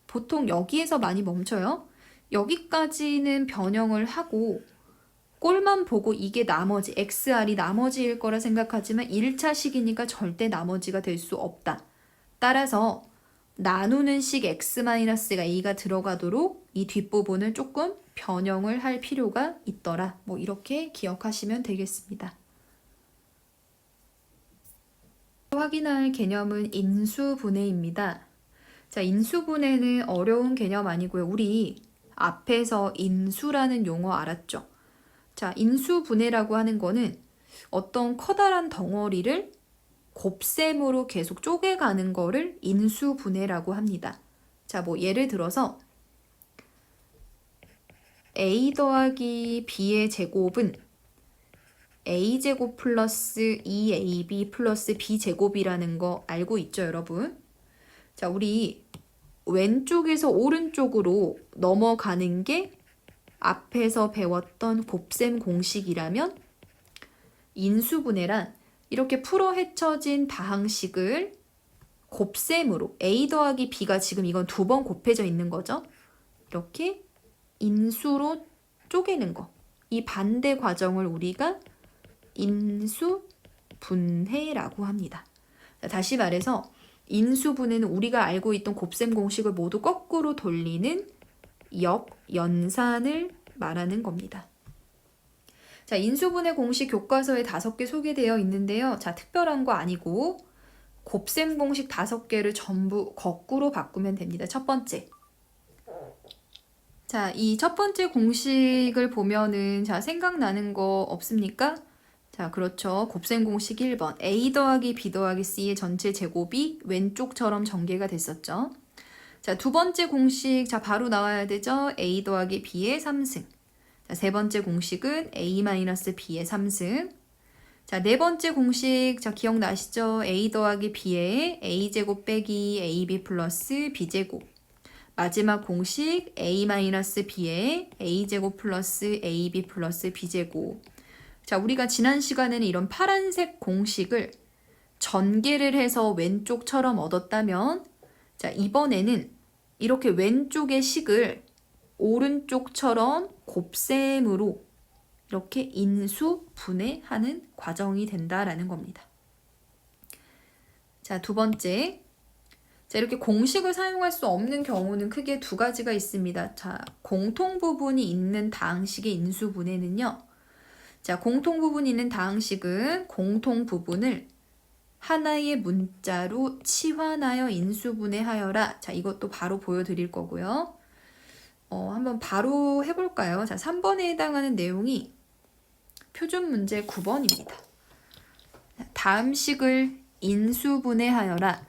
보통 여기에서 많이 멈춰요. 여기까지는 변형을 하고 꼴만 보고 이게 나머지, xr이 나머지일 거라 생각하지만 1차식이니까 절대 나머지가 될 수 없다. 따라서 나누는 식 x-a가 들어가도록 이 뒷부분을 조금 변형을 할 필요가 있더라. 뭐 이렇게 기억하시면 되겠습니다. 확인할 개념은 인수분해입니다. 자, 인수분해는 어려운 개념 아니고요. 우리 앞에서 인수라는 용어 알았죠? 자, 인수분해라고 하는 거는 어떤 커다란 덩어리를 곱셈으로 계속 쪼개가는 거를 인수분해라고 합니다. 자, 뭐 예를 들어서 a 더하기 b의 제곱은 a제곱 플러스 2ab 플러스 b제곱이라는 거 알고 있죠, 여러분? 자, 우리 왼쪽에서 오른쪽으로 넘어가는 게 앞에서 배웠던 곱셈 공식이라면 인수분해란 이렇게 풀어 헤쳐진 다항식을 곱셈으로 a 더하기 b가 지금 이건 2번 곱해져 있는 거죠. 이렇게 인수로 쪼개는 거. 이 반대 과정을 우리가 인수분해라고 합니다. 자, 다시 말해서 인수분해는 우리가 알고 있던 곱셈 공식을 모두 거꾸로 돌리는 역연산을 말하는 겁니다. 자, 인수분해 공식 교과서에 5개 소개되어 있는데요. 자, 특별한 거 아니고 곱셈 공식 5개를 전부 거꾸로 바꾸면 됩니다. 첫 번째. 자, 이 첫 번째 공식을 보면은 자, 생각나는 거 없습니까? 자, 그렇죠. 곱셈 공식 1번. a 더하기 b 더하기 c의 전체 제곱이 왼쪽처럼 전개가 됐었죠. 자, 두 번째 공식, 자, 바로 나와야 되죠. a 더하기 b의 3승. 자, 세 번째 공식은 a-b의 3승. 자, 네 번째 공식, 자, 기억나시죠? a 더하기 b의 a제곱 빼기 ab 플러스 b제곱. 마지막 공식 a-b의 a제곱 플러스 ab 플러스 b제곱. 자, 우리가 지난 시간에는 이런 파란색 공식을 전개를 해서 왼쪽처럼 얻었다면 자, 이번에는 이렇게 왼쪽의 식을 오른쪽처럼 곱셈으로 이렇게 인수분해하는 과정이 된다라는 겁니다. 자, 두 번째. 자, 이렇게 공식을 사용할 수 없는 경우는 크게 2가지가 있습니다. 자, 공통 부분이 있는 다항식의 인수분해는요. 자, 공통 부분이 있는 다항식은 공통 부분을 하나의 문자로 치환하여 인수분해하여라. 자, 이것도 바로 보여드릴 거고요. 한번 바로 해볼까요? 자, 3번에 해당하는 내용이 표준 문제 9번입니다. 다음 식을 인수분해하여라.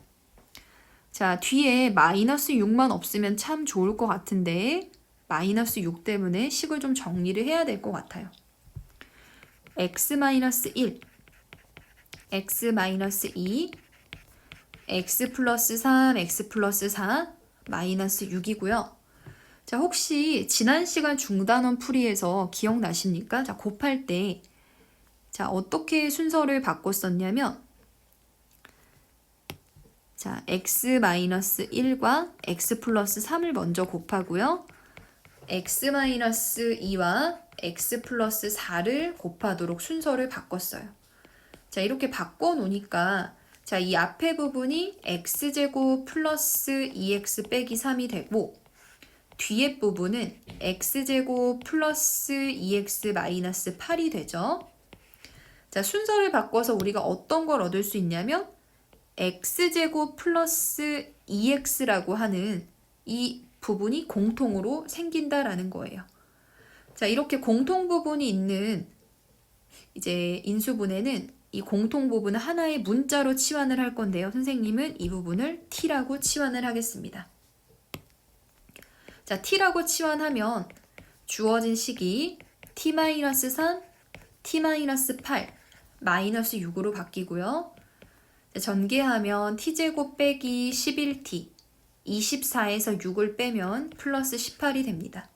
자, 뒤에 마이너스 6만 없으면 참 좋을 것 같은데 마이너스 6 때문에 식을 좀 정리를 해야 될 것 같아요. x-1, x-2, x 플러스 3, x 플러스 4, 마이너스 6이고요. 자, 혹시 지난 시간 중단원 풀이에서 기억나십니까? 자, 곱할 때 자, 어떻게 순서를 바꿨었냐면 자, x-1과 x 플러스 3을 먼저 곱하고요. x-2와 x 플러스 4를 곱하도록 순서를 바꿨어요. 자, 이렇게 바꿔놓으니까 자, 이 앞에 부분이 x제곱 플러스 2x 빼기 3이 되고 뒤에 부분은 x제곱 플러스 2x 마이너스 8이 되죠. 자, 순서를 바꿔서 우리가 어떤 걸 얻을 수 있냐면 x제곱 플러스 2x라고 하는 이 부분이 공통으로 생긴다라는 거예요. 자, 이렇게 공통 부분이 있는 이제 인수분해는 이 공통 부분을 하나의 문자로 치환을 할 건데요. 선생님은 이 부분을 t라고 치환을 하겠습니다. 자, t라고 치환하면 주어진 식이 t-3, t-8, 마이너스 6으로 바뀌고요. 전개하면 t제곱 빼기 11t, 24에서 6을 빼면 플러스 18이 됩니다.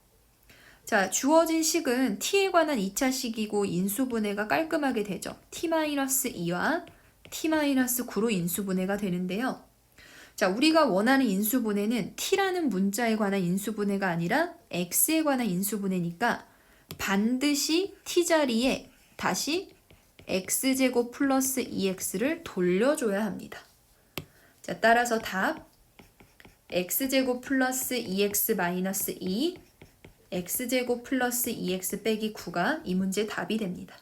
자, 주어진 식은 t에 관한 2차 식이고 인수분해가 깔끔하게 되죠. t-2와 t-9로 인수분해가 되는데요. 자, 우리가 원하는 인수분해는 t라는 문자에 관한 인수분해가 아니라 x에 관한 인수분해니까 반드시 t 자리에 다시 x제곱 플러스 2x를 돌려줘야 합니다. 자, 따라서 답 x제곱 플러스 2x 마이너스 2, x제곱 플러스 2x 빼기 9가 이 문제의 답이 됩니다.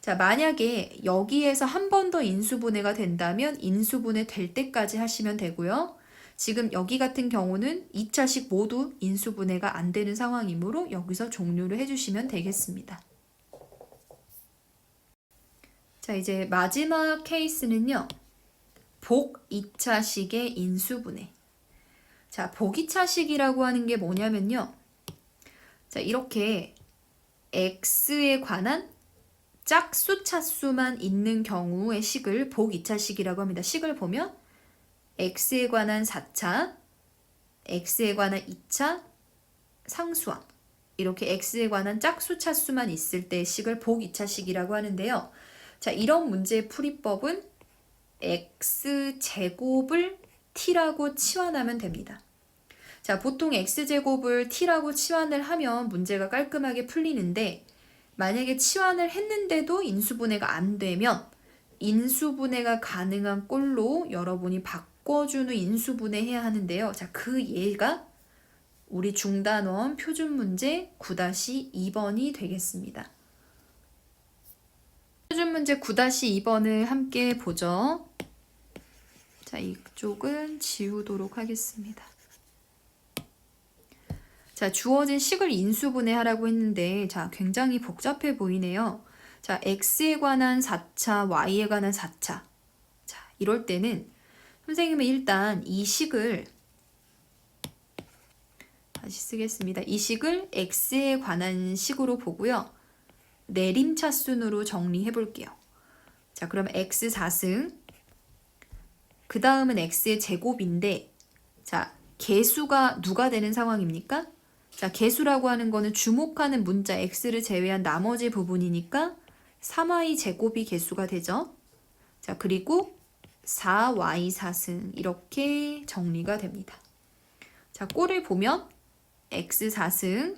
자, 만약에 여기에서 한 번 더 인수분해가 된다면 인수분해 될 때까지 하시면 되고요. 지금 여기 같은 경우는 2차식 모두 인수분해가 안 되는 상황이므로 여기서 종료를 해주시면 되겠습니다. 자, 이제 마지막 케이스는요. 복 2차식의 인수분해. 자, 복 2차식이라고 하는 게 뭐냐면요. 자, 이렇게 x에 관한 짝수 차수만 있는 경우의 식을 복 2차식이라고 합니다. 식을 보면 x에 관한 4차, x에 관한 2차, 상수항. 이렇게 x에 관한 짝수 차수만 있을 때 식을 복 2차식이라고 하는데요. 자, 이런 문제의 풀이법은 x제곱을 t라고 치환하면 됩니다. 자, 보통 x제곱을 t라고 치환을 하면 문제가 깔끔하게 풀리는데 만약에 치환을 했는데도 인수분해가 안 되면 인수분해가 가능한 꼴로 여러분이 바꿔주는 인수분해 해야 하는데요. 자, 그 예가 우리 중단원 표준문제 9-2번이 되겠습니다. 표준문제 9-2번을 함께 보죠. 자, 이쪽은 지우도록 하겠습니다. 자, 주어진 식을 인수분해하라고 했는데 자, 굉장히 복잡해 보이네요. 자, x에 관한 4차, y에 관한 4차. 자, 이럴 때는 선생님은 일단 이 식을 다시 쓰겠습니다. 이 식을 x에 관한 식으로 보고요. 내림차순으로 정리해 볼게요. 자, 그럼 x 4승 그 다음은 x의 제곱인데 자, 개수가 누가 되는 상황입니까? 자, 개수라고 하는 거는 주목하는 문자 x를 제외한 나머지 부분이니까 3y 제곱이 개수가 되죠. 자, 그리고 4y 4승 이렇게 정리가 됩니다. 자, 꼴을 보면 x 4승,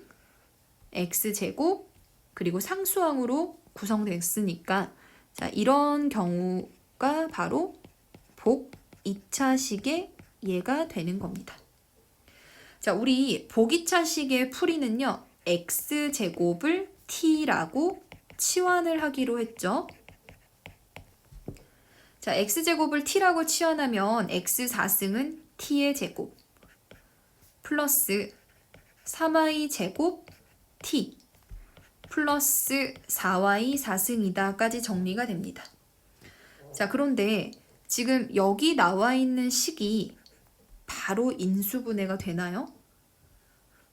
x 제곱 그리고 상수항으로 구성됐으니까 자, 이런 경우가 바로 복 2차식의 예가 되는 겁니다. 자, 우리 복 2차식의 풀이는요. x제곱을 t라고 치환을 하기로 했죠. 자, x제곱을 t라고 치환하면 x 4승은 t의 제곱 플러스 3y 제곱 t 플러스 4y 4승이다 까지 정리가 됩니다. 자, 그런데 지금 여기 나와 있는 식이 바로 인수분해가 되나요?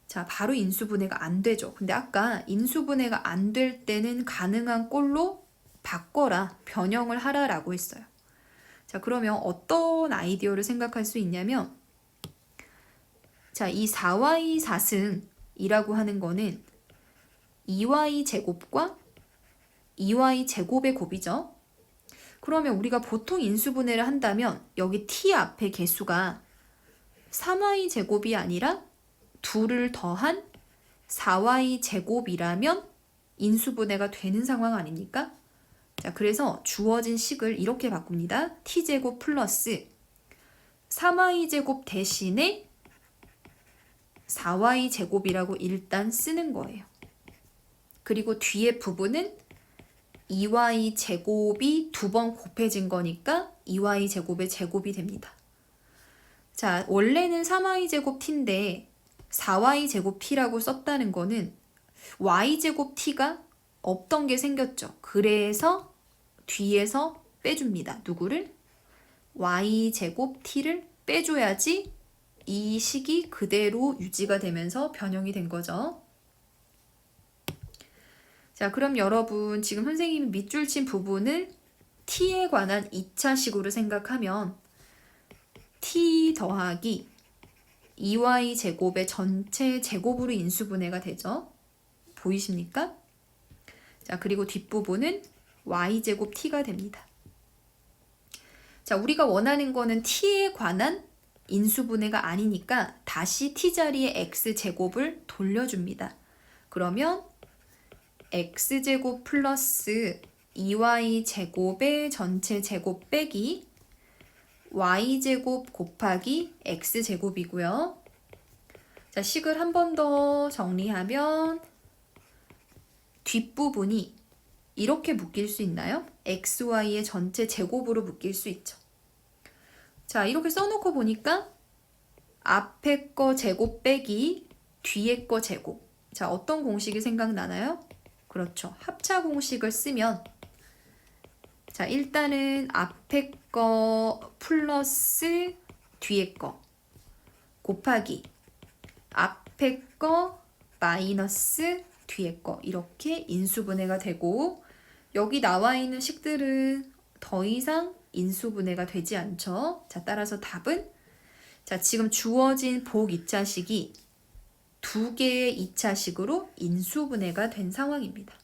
자, 바로 인수분해가 안 되죠. 근데 아까 인수분해가 안 될 때는 가능한 꼴로 바꿔라, 변형을 하라라고 했어요. 자, 그러면 어떤 아이디어를 생각할 수 있냐면, 자, 이 4y 4승이라고 하는 거는 2y 제곱과 2y 제곱의 곱이죠. 그러면 우리가 보통 인수분해를 한다면 여기 t 앞에 개수가 3y 제곱이 아니라 2를 더한 4y 제곱이라면 인수분해가 되는 상황 아닙니까? 자, 그래서 주어진 식을 이렇게 바꿉니다. t제곱 플러스 3y 제곱 대신에 4y 제곱이라고 일단 쓰는 거예요. 그리고 뒤에 부분은 2y 제곱이 2번 곱해진 거니까 2y 제곱의 제곱이 됩니다. 자, 원래는 3y 제곱 t인데 4y 제곱 t라고 썼다는 거는 y 제곱 t가 없던 게 생겼죠. 그래서 뒤에서 빼줍니다. 누구를? y 제곱 t를 빼줘야지 이 식이 그대로 유지가 되면서 변형이 된 거죠. 자, 그럼 여러분 지금 선생님이 밑줄 친 부분을 t에 관한 2차식으로 생각하면 t 더하기 2y 제곱의 전체 제곱으로 인수분해가 되죠. 보이십니까? 자, 그리고 뒷부분은 y 제곱 t가 됩니다. 자, 우리가 원하는 거는 t에 관한 인수분해가 아니니까 다시 t 자리에 x 제곱을 돌려줍니다. 그러면 x제곱 플러스 2y 제곱의 전체 제곱 빼기 y제곱 곱하기 x제곱이고요. 자, 식을 한 번 더 정리하면 뒷부분이 이렇게 묶일 수 있나요? xy의 전체 제곱으로 묶일 수 있죠. 자, 이렇게 써놓고 보니까 앞에 거 제곱 빼기 뒤에 거 제곱. 자, 어떤 공식이 생각나나요? 그렇죠. 합차 공식을 쓰면, 자, 일단은 앞에 거 플러스 뒤에 거 곱하기 앞에 거 마이너스 뒤에 거, 이렇게 인수분해가 되고, 여기 나와 있는 식들은 더 이상 인수분해가 되지 않죠. 자, 따라서 답은, 자, 지금 주어진 복 2차식이 2개의 2차식으로 인수분해가 된 상황입니다.